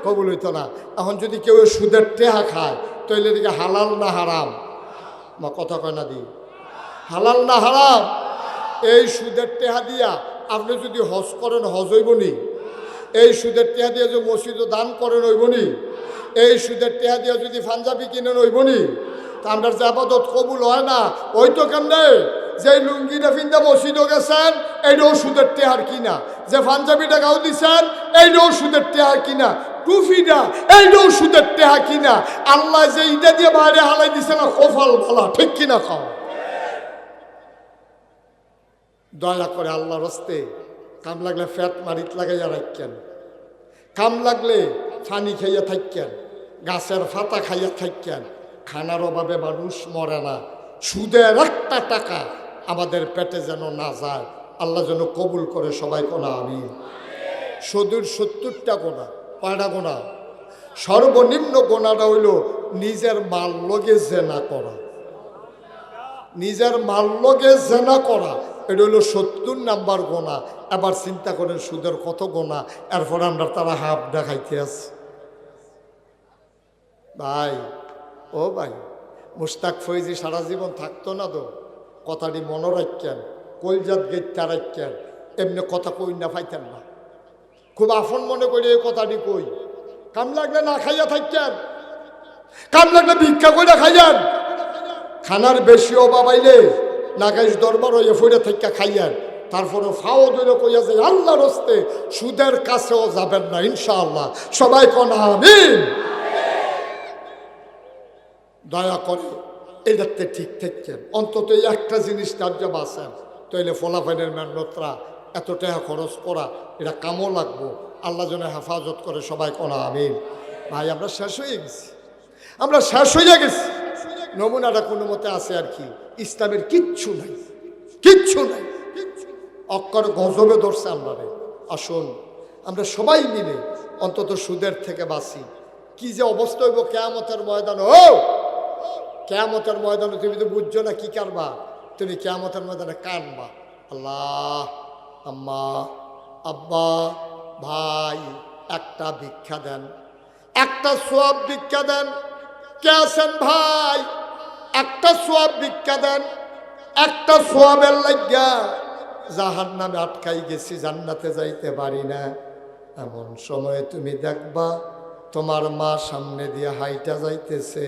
কবুল হইতো না। এখন যদি কেউ সুদের টেহা খায় তাইলে এদিকে হালাল না হারাম? আমার কথা কয় না দি, হালাল না হারাম? এই সুদের টেহা দিয়া আপনি যদি হজ করেন হজ হইবনি? এই সুদের টেহা দিয়ে যদি মসজিদে দান করেন হইবনি? এই সুদের টেহা দিয়ে যদি পাঞ্জাবি কিনেন হইবনি? তা আমরা যে আবাদত কবুল হয় না, ওই তো কেমনে? যে লুঙ্গিটা ফিন্দা মসজিদও গেছেন এইটাও সুদের টেহার কিনা, যে পাঞ্জাবিটা গাও দিছেন এইটাও সুদের টেহা কিনা, টুফিটা এইটাও সুদের টেহা কিনা। আল্লাহ যে ইটা দিয়ে বাইরে হালাই দিছে না, কপাল ভালা। ঠিক কিনা খাও? দয়া করে আল্লাহর হস্তে কাম লাগলে ফ্যাট মারিত লাগাইয়া রাখেন, কাম লাগলে ফানি খাইয়া থাকেন, গাছের ফাতা খাইয়া থাকেন। খানার অভাবে মানুষ মরে না। সুদের একটা টাকা আমাদের পেটে যেন না যায়, আল্লাহ যেন কবুল করে, সবাই কোনা আমিন। সুদূর 70টা গোনা। কয়টা গোনা? সর্বনিম্ন গোনাটা হইল নিজের মাল লগে জেনা করা। নিজের মাল লগে জেনা করা, এটা হইল 70 নাম্বার গোনা। এবার চিন্তা করেন সুদের কত গোনা, এরপর আমরা তারা হাফ দেখাইতে আছি। ভাই, ও ভাই, মুস্তাক ফৈজি সারা জীবন থাকতো না তো, কথাটি মনে রাখতেন, কলজাত গেটটা রাখতেন, এমনি কথা কই না পাইতেন না, খুব আফন মনে করি এই কথাটি কই। কাম লাগলে না খাইয়া থাকতেন, কাম লাগলে ভিক্ষা করে খাইয়ান, খানার বেশি অভাবাইলে নাগাইশ দরবার হইয়া ফইরা থাকা খাইয়ান, তারপরে ফাও ধরে কইয়া যায় আল্লাহর হস্তে সুদের কাছেও যাবেন না ইনশাআল্লাহ, সবাই কোন আমিন। দয়া করে এটাতে ঠিক থাকছেন, অন্তত এই একটা জিনিস তার যে বাঁচেন, তাইলে ফলাফাইনের মেহনতরা এত টাকা খরচ করা এটা কামও লাগবো, আল্লাহ যেন হেফাজত করে, সবাই কোন আমিন। ভাই, আমরা শেষ হয়ে গেছি, আমরা শেষ হয়ে গেছি। নমুনাটা কোনো মতে আছে আর কি, ইসলামের কিচ্ছু নাই, কিচ্ছু নাই, অক্ষর গজবে ধরছে আমরা। আসুন আমরা সবাই মিলে অন্তত সুদের থেকে বাঁচি। কি যে অবস্থা হইব কিয়ামতের ময়দানে। ও কিয়ামতের ময়দানে তুমি তো বুঝছো না কি কারবা, তুমি কিয়ামতের ময়দানে কানবা, আল্লাহ, আম্মা, আব্বা, ভাই, একটা ভিক্ষা দেন, একটা সোয়াব ভিক্ষা দেন। কে আছেন ভাই? একটা সোয়াব ভিক্ষা দেন, একটা সোয়াবের লাগিয়া জাহান্নামে আটকাই গেছি, জান্নাতে যাইতে পারি না। এমন সময় তুমি দেখবা তোমার মা সামনে দিয়ে হাইটা যাইতেছে,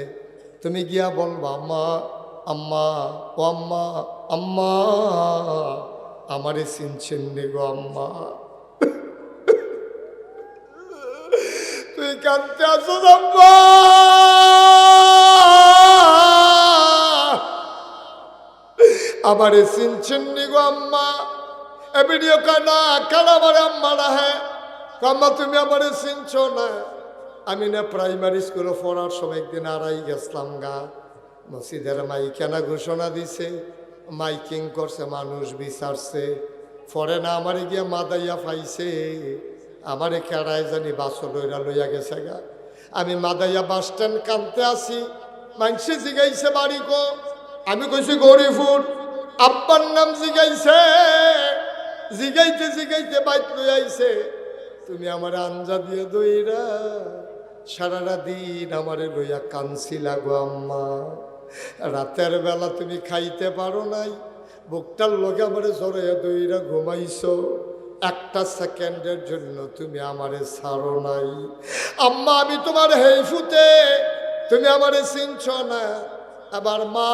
তুমি গিয়া বলবা মা, আম্মা, ও আম্মা, আম্মা, আমারে চিনছেন নি গো আম্মা? তুই কাঁদতে আসো আম্মা, আমারে চিনছেন নি গো আম্মা? এ ভিডিও কানা কানা আমার আম্মা না, হ্যাঁ আম্মা তুমি আমারে চিনছ না? আমি না প্রাইমারি স্কুলে পড়ার সময় একদিন আড়াই গেছিলাম গা, মসজিদের মাইখানা ঘোষণা দিছে, মাইকিং করছে, মানুষ বিচারছে, পরে না আমারে গিয়া মাদাইয়া পাইছে, আমারে কেড়ায় জানি বাসো লইরা লইয়া গেছে গা। আমি মাদাইয়া বাস স্ট্যান্ড কানতে আসি, মানুষে জিগাইছে বাড়ি গো, আমি কইছি গরিপুর, আব্বার নাম জিগাইছে, জিগাইতে জিগাইতে বাইক লই আইছে, তুমি আমার আঞ্জা দিয়ে দইরা সারাটা দিন আমারে লইয়া কানছিলা গো আম্মা। রাতের বেলা তুমি খাইতে পারো নাই, বুকটার লগে আমারে জড়াইয়া দইরা ঘুমাইছো, একটা সেকেন্ডের জন্য তুমি আমারে ছাড়ো নাই। আম্মা আমি তোমার হেইফুতে, তুমি আমারে চিনছ না। আবার মা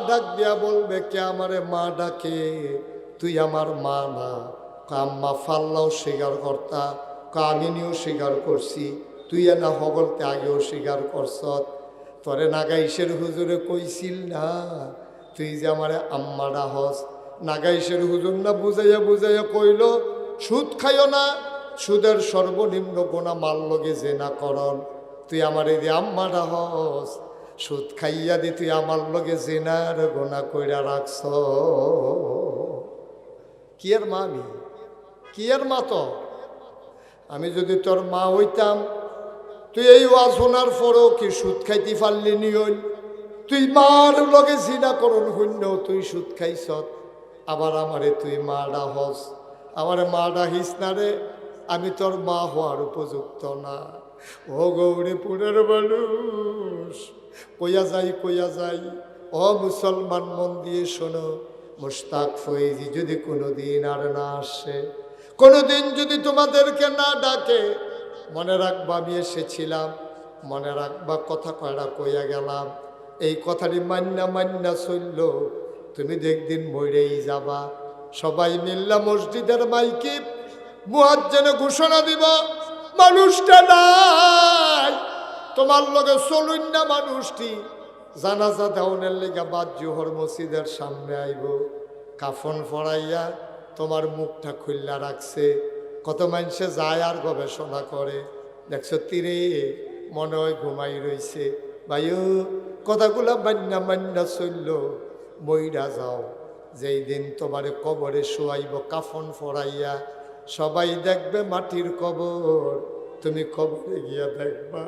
ডাক দিয়া বলবে, কে আমারে মা ডাকে? তুই আমার মা না। আম্মা ফাল্লাও স্বীকার করতা, কামিনীও স্বীকার করছি, তুই না হগলতে আগেও স্বীকার করছ। তোরে নাগাইশের হুজুরে কইছিল না তুই যে আমারে আম্মা ডাহস? নাগাইশের হুজুর না বুঝাইয়া বুঝাইয়া কইল, সুদ খাইও না, সুদের সর্বনিম্ন গোনা মাল লগে জেনা করন, তুই আমারে যে আম্মা ডাহস, সুদ খাইয়া দি তুই আমার লগে জেনার গোনা কইরা রাখছ। কি এর মা? আমি কি এর মা? তো আমি যদি তোর মা হইতাম, তুই এই ওয়াজ শোনার পরও কি সুদ খাইতে পারলি নি? তুই মার লগে জিনা করন শূন্য, তুই সুদ খাইছ, আবার আমারে তুই মা ডাহস। আমারে মা ডাহিস না রে, আমি তোর মা হওয়ার উপযুক্ত না। ও গৌরীপুরের মানুষ, কইয়া যাই কইয়া যাই, ও মুসলমান মন দিয়ে শোনো, মুশতাক ফৈজি যদি কোনোদিন আর না আসে, কোনোদিন যদি তোমাদেরকে না ডাকে, মনে রাখবা আমি এসেছিলাম, মনে রাখবা কথা কয়টা কইয়া গেলাম, এই কথাটি মান্না মান্না চলল, তুমি দেখদিন মরেই যাবা। সবাই মিল্লা মসজিদের মাইকে মুয়াজ্জিন ঘোষণা দিব, মানুষটা নাই, তোমার লগে চলুন না মানুষটি জানাজা দেওয়ানের লেগে বাদ জোহর মসজিদের সামনে আইব, কাফন পরাইয়া তোমার মুখটা খুললা রাখছে। কত মানুষে যায় আর গবেষণা করে, দেখছো তীরে মনে হয় ঘুমাই রইছে। ভাইও কথাগুলা মান্না মান্না চলল, মইরা যাও, যেই দিন তোমারে কবরে শোয়াইব কাফন ফরাইয়া, সবাই দেখবে মাটির কবর, তুমি কবরে গিয়া দেখবা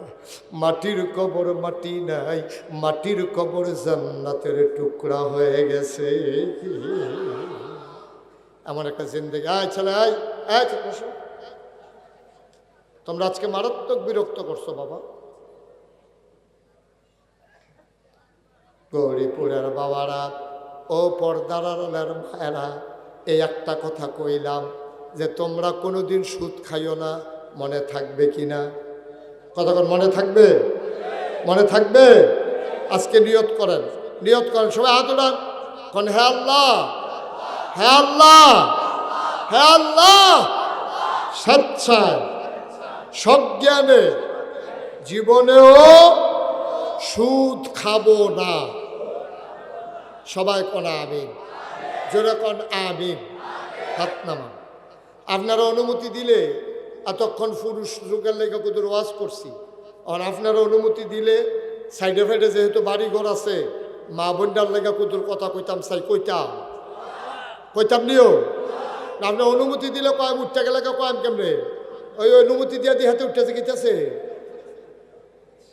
মাটির কবর মাটি নাই, মাটির কবর জান্নাতের টুকরা হয়ে গেছে। এমন একটা জিন্দেগি। আয় ছেলে, আয় আয়, তোমরা আজকে মারাত্মক বিরক্ত করছো বাবা। গৌরীপুরের বাবারা, ও পর্দার আড়ালের মায়েরা, এই একটা কথা কইলাম যে তোমরা কোনোদিন সুদ খাইও না। মনে থাকবে কিনা? কতক্ষণ মনে থাকবে? মনে থাকবে? আজকে নিয়ত করেন, নিয়ত করেন, সবাই হাত উঠান, কোন হে আল্লাহ, হে আল্লাহ, হে আল্লাহ, স্বেচ্ছায় সজ্ঞানে জীবনেও সুদ খাবো না। সবাই কোন আমিন, জোরে কোন আমিন, হাত নামান। আপনারা অনুমতি দিলে, এতক্ষণ পুরুষ যুগের লেগে কুদুর ওয়াজ করছি, আর আপনারা অনুমতি দিলে সাইডে ফাইডে যেহেতু বাড়ি ঘর আছে, মা বোনটার লেগে কুদুর কথা কইতাম, চাই কইতাম, কইতাম নিও। আপনার অনুমতি দিলে কয়েম উঠতে গেলে কয়েম কেমনে, ওই অনুমতি দিয়ে দিয়ে হাতে উঠতেছে গেছে।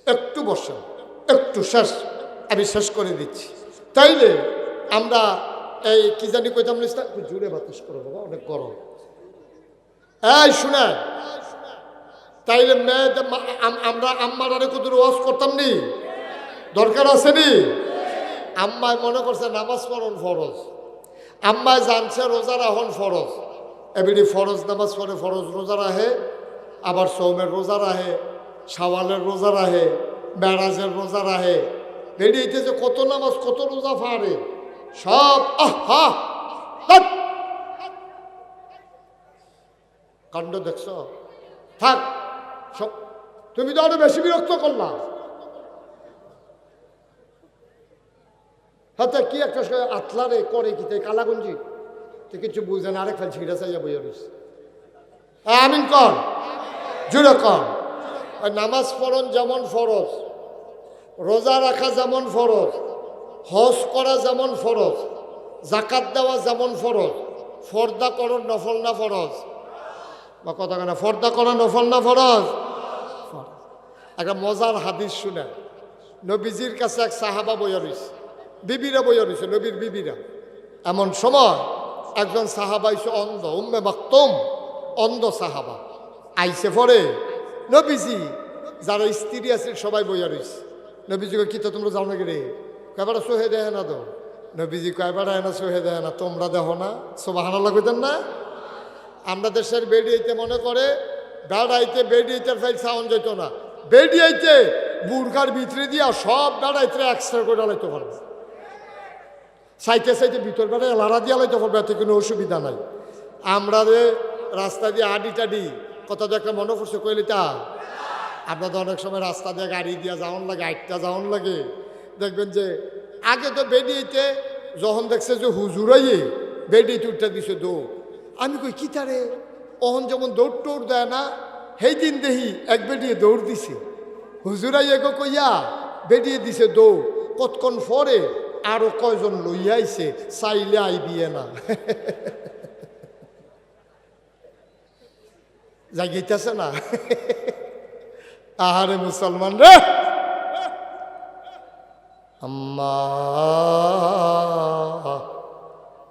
একটু বসা, একটু শেষ, আমি শেষ করে দিচ্ছি। তাইলে আমরা এই কি জানি কইতাম, জুড়ে বাতাস করো বাবা, অনেক গরম। এই শুনে, তাইলে আমরা আম্মার আরে কুদুর ওয়াজ করতাম নি? দরকার আছে নি? আম্মায় মনে করছে নামাজ পড়ন ফরজ, আম্মায় জানছে রোজা রাখুন ফরজ, এমনি ফরজ নামাজ পড়ে, ফরজ রোজা রাখে, আবার সৌমের রোজা রাখে, শাওয়ালের রোজা রাখে, মেরাজের রোজা রাখে, বেরিয়েছে যে কত নামাজ কত রোজা ফাড়ে সব। আহা কাণ্ড দেখছ? থাক সব, তুমি তো আরো বেশি বিরক্ত করলা। হাতে কি একটা আতলারে করে কি তাই কালাগঞ্জি, তুই কিছু বুঝে না, আরেক ফেল ছিঁড়া চাইয়া বইয়া রইস। আমিন কর, জুড়ে কর। নামাজ পড়ন যেমন ফরজ, রোজা রাখা যেমন ফরজ, হজ করা যেমন ফরজ, জাকাত দেওয়া যেমন ফরজ, ফর্দা করন নফল না ফরজ? বা কথা কেনা, ফর্দা করা নফল না ফরজ? একটা মজার হাদিস শুনে, নবীজির কাছে এক সাহাবা বইয়া রইছে, বিবিরা বইয়া রইছে, নবীর বিবিরা। এমন সময় একজন সাহাবা আইসে অন্ধ, উম্মে মাকতুম, অন্ধ সাহাবা আইসে পরে নবীজি যারা স্ত্রী আছে সবাই বইয়া রইছে। নবীজিকে কি তো তোমরা যাও নাকি রে? কয়বার সোহে দেয় না তো? নবীজি কয়বার না সোহে দেয় না, তোমরা দেখো না? সুবহানাল্লাহ কইতেন না? আমরা দেশের বেডিয়াইতে মনে করে বেড়াইতে বেডিয়াইতে ফেল সাউন্ড যেত না, বেডিয়াইতে বুর্খার ভিতরে দিয়া সব বেড়াইতে এক্সট্রা করে লাইতে পারবে, সাইতে সাইতে ভিতর বেড়াই লাড়া দিয়া লাইতে পারবে, এতে কোনো অসুবিধা নাই। আমরা যে রাস্তা দিয়ে আডি টাডি কথা তো একটা মনে পড়ছে কইলে তা, আপনাদের অনেক সময় রাস্তা দিয়ে গাড়ি দিয়া যাওয়ান লাগে, আটটা যাওয়ান লাগে, দেখবেন যে আগে তো বেডিয়েতে যখন দেখছে যে হুজুরাইয়ে বেডিয়েতে উঠতে দিছে দৌড়, আমি কই কি তারে অহন যেমন দৌড় টোড় দেয় না, সেই দিন দেখি এক বেডিয়ে দৌড় দিছে, হুজুরাইয়ে গো কইয়া বেডিয়ে দিছে দৌড়, কতক্ষণ পরে আরো কয়জন লইয়া আইছে, চাইলে আইবিয়ে না। জাগিতেছে না? আহারে মুসলমান রে, আম্মা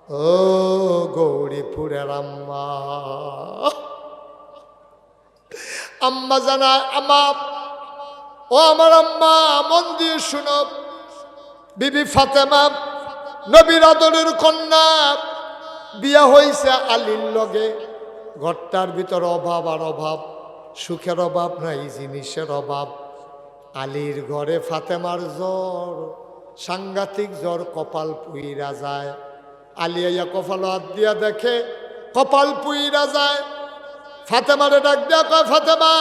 ও গৌরীপুরের আম্মা, আম্মা জানা আম্মা, ও আমার আম্মা মন দিয়ে শুনো, বিবি ফাতেমা নবীর আদরের কন্যা, বিয়া হইছে আলীর লগে, ঘরটার ভিতর অভাব আর অভাব, সুখের অভাব নাই, জিনিসের অভাব। আলীর ঘরে ফাতেমার জ্বর, সাংঘাতিক জ্বর, কপাল পুইরা যায়। আলী আইয়া কপাল হাত দিয়া দেখে কপাল পুইরা যায়। ফাতেমারে ডাক দেয়া কয়, ফাতেমা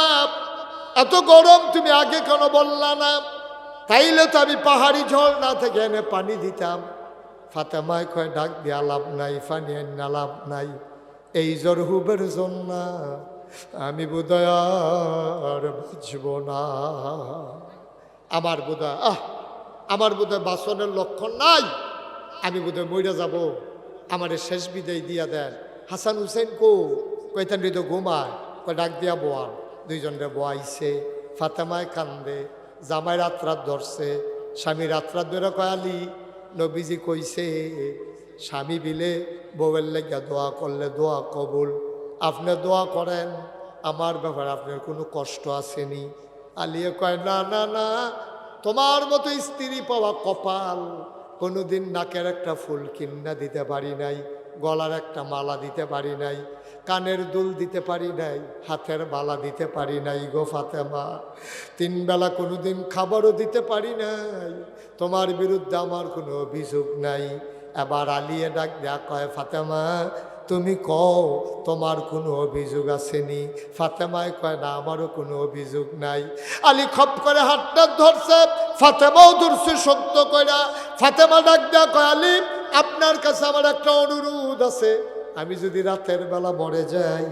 এত গরম তুমি আগে কেন বললা না? তাইলে তো আমি পাহাড়ি ঝর্ণা থেকে এনে পানি দিতাম। ফাতেমায় কয়, ডাক দিয়া লাভ নাই, পানি এনে লাভ নাই, এই জ্বর হুবের জন্য আমি বোধহয় আর বুঝব না, আমার বোধহয় আমার বোধহয় বাসনের লক্ষণ নাই, আমি বোধহয় মইরা যাব, আমারে শেষ বিদায় দিয়া দেন। হাসান হুসেন কইতেন হৃদ ঘুমায়, কয় ডাক দিয়া বোয়ান। দুইজনরে বোয়াইছে, ফাতেমায় কান্দে, জামাই রাত ধরছে, স্বামী রাত ধরে কয় আলী নবীজি কইছে স্বামী বিলে বউয়ের লেগে দোয়া করলে দোয়া কবুল, আপনি দোয়া করেন, আমার ব্যাপারে আপনার কোনো কষ্ট আসেনি। আলিয়ে কয় না না না, তোমার মতো স্ত্রী পাওয়া কপাল। কোনোদিন নাকের একটা ফুল কিন্না দিতে পারি নাই, গলার একটা মালা দিতে পারি নাই, কানের দুল দিতে পারি নাই, হাতের বালা দিতে পারি নাই গো ফাতেমা। 3 বেলা কোনোদিন খাবারও দিতে পারি নাই, তোমার বিরুদ্ধে আমার কোনো অভিযোগ নাই। এবার আলিয়ে ডাক দেয়া কয় ফাতেমা তুমি কও তোমার কোনো অভিযোগ আসেনি? ফাতেমায় কয় না, আমারও কোনো অভিযোগ নাই। আলী খপ করে হাতটা ধরছে, ফাতেমাও ধরছে শক্ত কইরা। ফাতেমা ডাক দেয়া কয় আলী আপনার কাছে আমার একটা অনুরোধ আছে, আমি যদি রাতের বেলা মরে যাই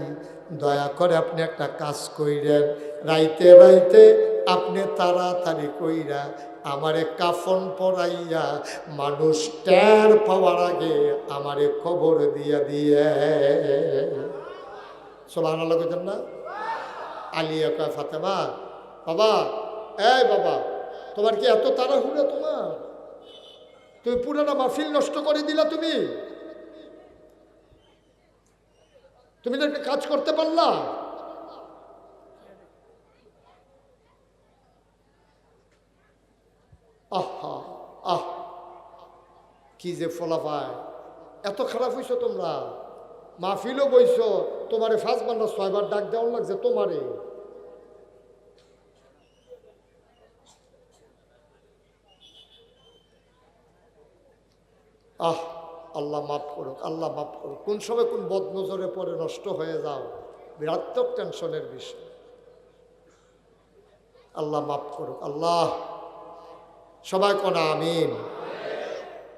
দয়া করে আপনি একটা কাজ কইরেন, রাইতে রাইতে আপনি তাড়াতাড়ি কইরা আমারে কাফন পরাইয়া মানুষ টের পাওয়ার আগে আমারে কবর দিয়া দিয়ে। সুবহানাল্লাহ কইতেন না? আলিয়া কয় ফাতেমা বাবা, এই বাবা তোমার কি এত তাড়াহুড়া? তুমি পুরানা মাহফিল নষ্ট করে দিলা। তুমি একটা কাজ করতে পারলা? আহা আহ কি যে ফলাফায়, এত খারাপ হইছো তোমরা। মাহফিলও বইছো, তোমারে 5 বার না 6 বার ডাক দেওয়া লাগছে তোমারে। আল্লাহ মাফ করুক, আল্লাহ মাফ করুক। কোন সময় কোন বদনজরে পরে নষ্ট হয়ে যাও, বিরাত্মক টেনশনের বিষয়। আল্লাহ মাফ করুক, আল্লাহ। সবাই কোন আমিন।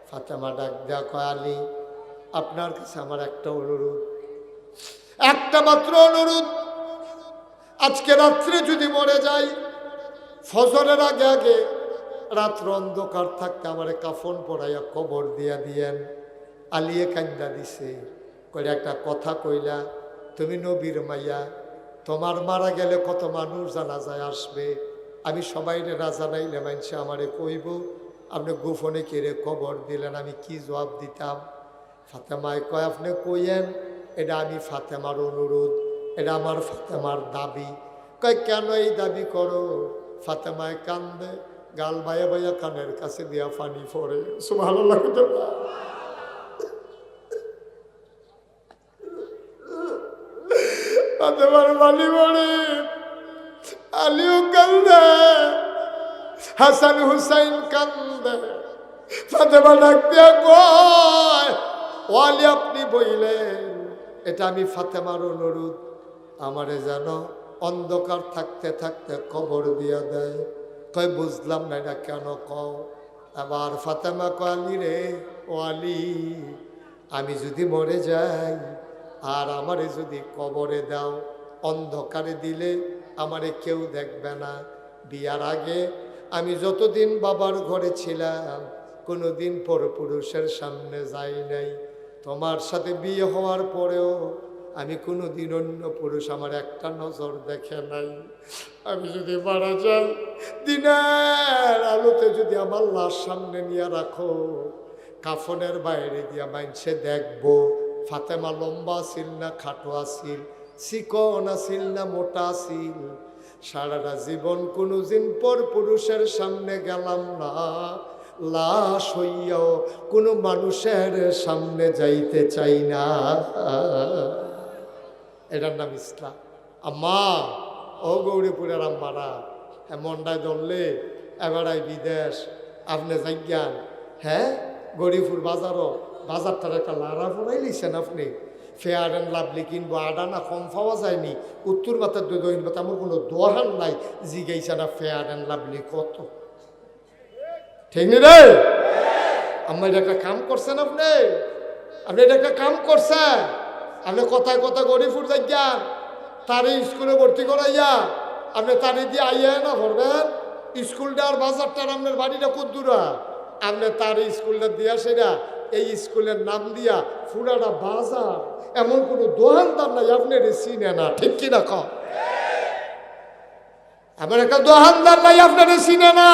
ফাতেমা ডাক দেয়া কয় আলী আপনার কাছে আমার একটা অনুরোধ, একটা মাত্র অনুরোধ। আজকে রাত্রে যদি মরে যাই, ফজরের আগে আগে রাত্র অন্ধকার থাকতে আমারে কাফন পরাইয়া কবর দিয়া দিয়েন। আলিয়ে কান্দা দিছে, কইরা একটা কথা কইলা, তুমি নবীর মাইয়া, তোমার মারা গেলে কত মানুষ জানাজায় আসবে, আমি সবাইরে না জানাইলে মানছে আমারে কইব আপনি গোপনে কেড়ে কবর দিলেন, আমি কি জবাব দিতাম? ফাতেমায় কয় আপনি কইয়েন, এটা আমি ফাতেমার অনুরোধ, এটা আমার ফাতেমার দাবি। কয় কেন এই দাবি করো? ফাতেমায় কান্দে, গাল বাইয়া বাইয়া কানের কাছে দিয়া পানি পড়ে। সুবহানাল্লাহ। ফাতেমার পানি পড়ে, আলীও কান্দে, হাসান হুসাইন কান্দে। ফাতেমা ডাক দিয়া কয় ও আলী আপনি বইলেন, এটা আমি ফাতেমার অনুরোধ, আমারে যেন অন্ধকার থাকতে থাকতে কবর দিয়া দেয়। কয় বুঝলাম না এটা কেন কও? আবার ফাতেমা কয় আলী রে, ও আলী আমি যদি মরে যাই আর আমারে যদি কবরে দাও, অন্ধকারে দিলে আমারে কেউ দেখবে না। বিয়ার আগে আমি যতদিন বাবার ঘরে ছিলাম কোনোদিন পরপুরুষের সামনে যাই নাই, তোমার সাথে বিয়ে হওয়ার পরেও আমি কোনোদিন অন্য পুরুষ আমার একটা নজর দেখে নাই। আমি যদি মারা যাই, দিনের আলোতে যদি আমার লাশ সামনে নিয়ে রাখো, কাফনের বাইরে দিয়া মাইনছে দেখবো ফাতেমা লম্বা ছিল না খাটো আসিল, চিকন আসিল না মোটা আসিল। সারাটা জীবন কোনোদিন পর পুরুষের সামনে গেলাম না, লাশ হইয়াও কোনো মানুষের সামনে যাইতে চাই না। এটার নাম ইসলাম। আম্মা, ও গৌরীপুরের আম্মারা, মন্ডায় ধরলে এবারাই বিদেশ আপনি যাইজ্ঞান। হ্যাঁ, গৌরীপুর বাজারটার একটা লাড়া ফোরাই লিখছেন আপনি। ফেয়ার অ্যান্ড লাভলি কিনবো, আডা না কম পাওয়া যায়নি। উত্তর মাথার দক্ষিণ মাথা আমার কোনো দোহান নাই, জিগাইছে না ফেয়ার অ্যান্ড লাভলি কত। ঠিক নি রে? আমার এটা একটা কাম করছেন আপনি এটা একটা কাম করছেন। আপনি কথায় কথা গরিবপুর যাইয়ান, তারে স্কুলে ভর্তি করাইয়া আপনি তারে দিয়ে আইয়া না ভরবেন। স্কুলটা আর বাজারটার আপনার বাড়িটা কত দূরা, আপনি তার স্কুলটা দিয়া সেটা এই স্কুলের নাম দিয়া ফুরাটা বাজার, এমন কোনো দোকানদার নাই আপনার চিনে না, ঠিক কিনা ক? এমন একটা দোকানদার নাই আপনার চিনে না।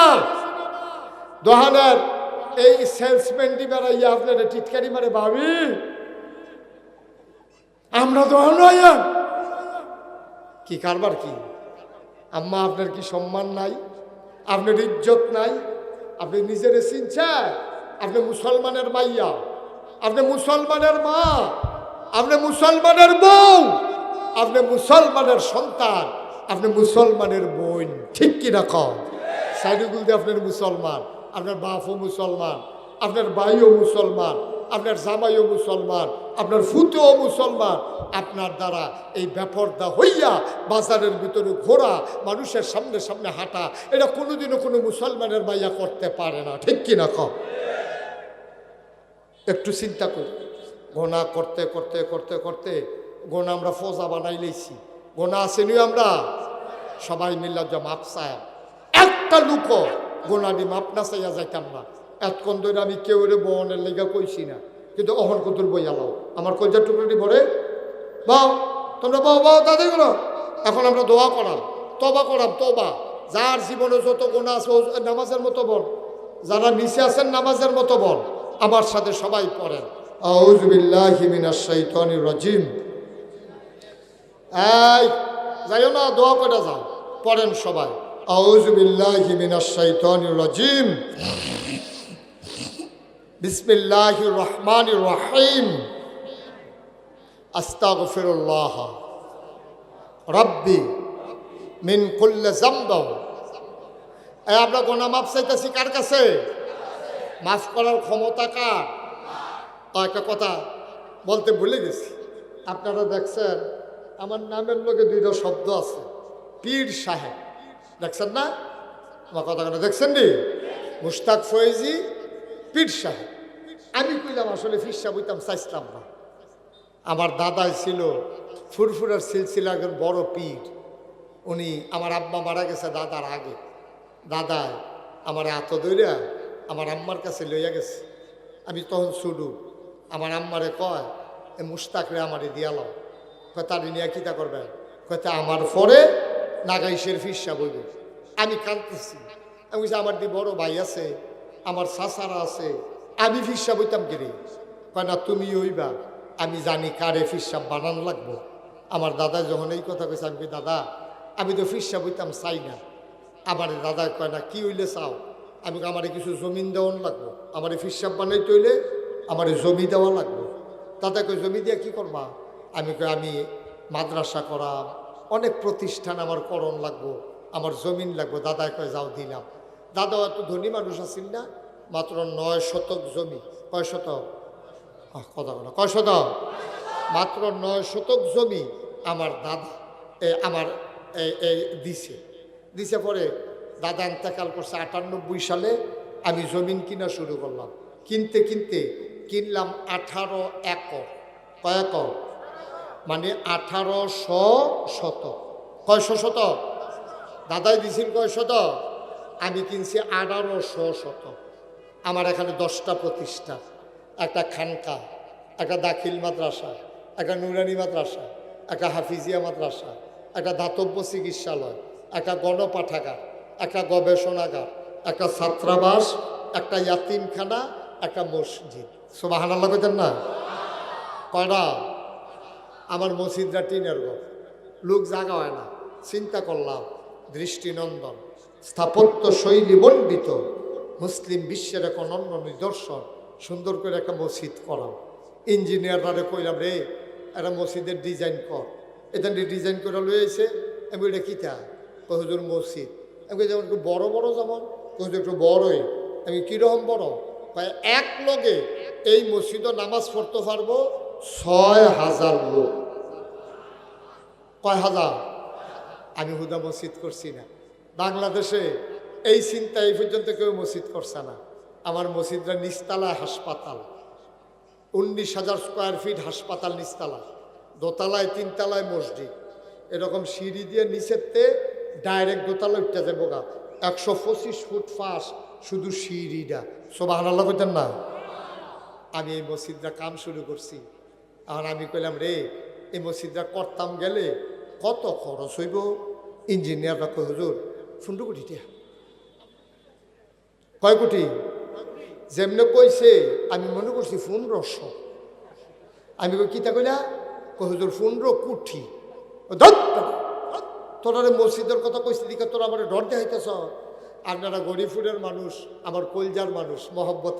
দোকানের এই সেলসম্যান বেড়াইয়া আপনার টিটকারি মারে, ভাবি আমরা দোকান আইয়া কি কারবার কি? আম্মা আপনার কি সম্মান নাই? আপনার ইজ্জত নাই? আপনি নিজের চিনছেন? আপনি মুসলমানের মাইয়া, আপনি মুসলমানের মা, আপনি মুসলমানের বউ, আপনি মুসলমানের সন্তান, আপনি মুসলমানের বোন, ঠিক কিনা কম? সাইডুগুল দিয়ে আপনার মুসলমান, আপনার বাপও মুসলমান, আপনার ভাইও মুসলমান, আপনার জামাইও মুসলমান, আপনার ফুতেও মুসলমান। আপনার দ্বারা এই বেপরদা হইয়া বাজারের ভিতরে ঘোরা, মানুষের সামনে সামনে হাঁটা, এটা কোনোদিনও কোনো মুসলমানের মাইয়া করতে পারে না, ঠিক কিনা কম? একটু চিন্তা করি, গোনা করতে করতে করতে করতে গোনা আমরা ফোজা বানাই লইছি। গোনা আসেনি আমরা সবাই মিল্লা যা মাপ চায়, একটা লুক গোনানি মাপ না চাইয়া যাইতাম না। এতক্ষণ ধরে আমি কেউ রে বনের লেগা কইছি না, কিন্তু অহন কুতুর বইয়ালাও আমার কলজার টুকরাটি ভরে বাও, তোমরা বাও বাও তাদেরগুলো। এখন আমরা দোয়া করাম, তবা করাম, তবা। যার জীবনে যত গোনা আছে নামাজের মতো বল, যারা নিচে আছেন নামাজের মতো বল, আমার সাথে সবাই পড়েন আউযু বিল্লাহি মিনাশ শাইতানির রাজিম। এই যাইও না, দোয়া করে যাও, পড়েন সবাই আউযু বিল্লাহি মিনাশ শাইতানির রাজিম। বিসমিল্লাহির রহমানির রহিম। আস্তাগফিরুল্লাহ রাব্বি মিন কুল্লি যামব। এই আমরা গোনা মাফ চাইতেছি কার কাছে? মাফ করার ক্ষমতা কার? একটা কথা বলতে ভুলে গেছি, আপনারা দেখছেন আমার নামের লগে দুইটা শব্দ আছে, পীর সাহেব, দেখছেন না? আমার কথা কেন দেখছেন নি? মুশতাক ফয়েজি, পীর সাহেব। আমি কইলাম আসলে পীর সাহেব হইতাম চাইছিলাম না। আমার দাদাই ছিল ফুরফুরার সিলসিলার একজন বড় পীর। উনি, আমার আব্বা মারা গেছে দাদার আগে, দাদায় আমার এত দইরা আমার আম্মার কাছে লইয়া গেছে। আমি তখন শুরু, আমার আম্মারে কয় এ মুশতাকরে আমারে দিয়ালাম। কয় তার নিয়ে কিতা করবেন? কয়টা আমার পরে নাগাইশের ফিসা বইব। আমি কাঁদতেছি, আমি বলছি আমার দি বড় ভাই আছে, আমার চাচারা আছে, আমি ফিসা বইতাম কিরে? কয় না তুমি হইবা, আমি জানি কারে ফিসাব বানানো লাগবো। আমার দাদা যখন এই কথা কইছে, আমি দাদা আমি তো ফিসাব হইতাম চাই না। আমার দাদা কয় না কি হইলে চাও? আমি আমারে কিছু জমিন দেওয়ান লাগবো, আমার ফিসাব বানাইতে হইলে আমার জমি দেওয়া লাগবো। দাদা কই জমি দিয়ে কি করবা? আমি কই আমি মাদ্রাসা করাম, অনেক প্রতিষ্ঠান আমার করণ লাগবো, আমার জমিন লাগবো। দাদা কয় যাও দিলাম। দাদা এত ধনী মানুষ আছেন না, মাত্র 9 শতক জমি। কয় শতক? কথা বলো, কয় শতক? মাত্র 9 শতক জমি আমার দাদা আমার দিছে। দিছে পরে দাদা ইন্তেকাল করছে 98 সালে। আমি জমিন কিনা শুরু করলাম, কিনতে কিনতে কিনলাম 18 একর। কয় একর? মানে 1800 শতক। কয়শো শতক? দাদাই দিছিল কয় শতক? আমি কিনছি 1800 শতক। আমার এখানে 10টা প্রতিষ্ঠান, একটা খানকা, একটা দাখিল মাদ্রাসা, একটা নুরানি মাদ্রাসা, একটা হাফিজিয়া মাদ্রাসা, একটা দাতব্য চিকিৎসালয়, একটা গণপাঠাগার, একটা গবেষণাগার, একটা ছাত্রাবাস, একটা ইয়াতিমখানা, একটা মসজিদ। সুবহানাল্লাহ কইতেন না? কয়টা? আমার মসজিদরা টিনের ঘর, লোক জাগা হয় না। চিন্তা করলাম দৃষ্টিনন্দন, স্থাপত্য শৈলী মণ্ডিত, মুসলিম বিশ্বের এক অনন্য নিদর্শন, সুন্দর করে একটা মসজিদ করাম। ইঞ্জিনিয়াররা কইলাম রে একটা মসজিদের ডিজাইন কর। এটা ডিজাইন করে লয়ে এসে আমি এটা কিতা? হুজুর মসজিদ। আমি যেমন একটু বড় বড়, যেমন হুজুর একটু বড়ই। আমি কীরকম বড়? এক লগে এই মসজিদও নামাজ পড়তে পারবো 6000 লোক। কয় হাজার? আমি হুদা মসজিদ করছি না। বাংলাদেশে এই চিন্তা এই পর্যন্ত কেউ মসজিদ করছে না। আমার মসজিদরা নিচতলায় হাসপাতাল, 19,000 স্কোয়ার ফিট হাসপাতাল নিচতলা, দোতলায় 3 তলায় মসজিদ, এরকম সিঁড়ি দিয়ে নিচেতে ডাইরেক্ট দোতলা উঠতে যাবো গা। 125 ফুট ফাঁস শুধু সিঁড়িটা। সুবহানাল্লাহ কইতেন না? আমি এই মসজিদটা কাম শুরু করছি। আর আমি কইলাম রে এই মসজিদটা করতাম গেলে কত খরচ হইব? ইঞ্জিনিয়াররা কই হুজুর 15 কোটি টাকা। কয় কোটি? যেমনে কইছে আমি মনে করছি 1500। আমি কই কিতা কইলা? কই হুজুর 15 কোটি। তোরা মসজিদের কথা কইছি দিকে তোরা আমার ডর দেখাইতেছ। আপনারা গরিবপুরের মানুষ, আমার কলজার মানুষ, মহব্বতের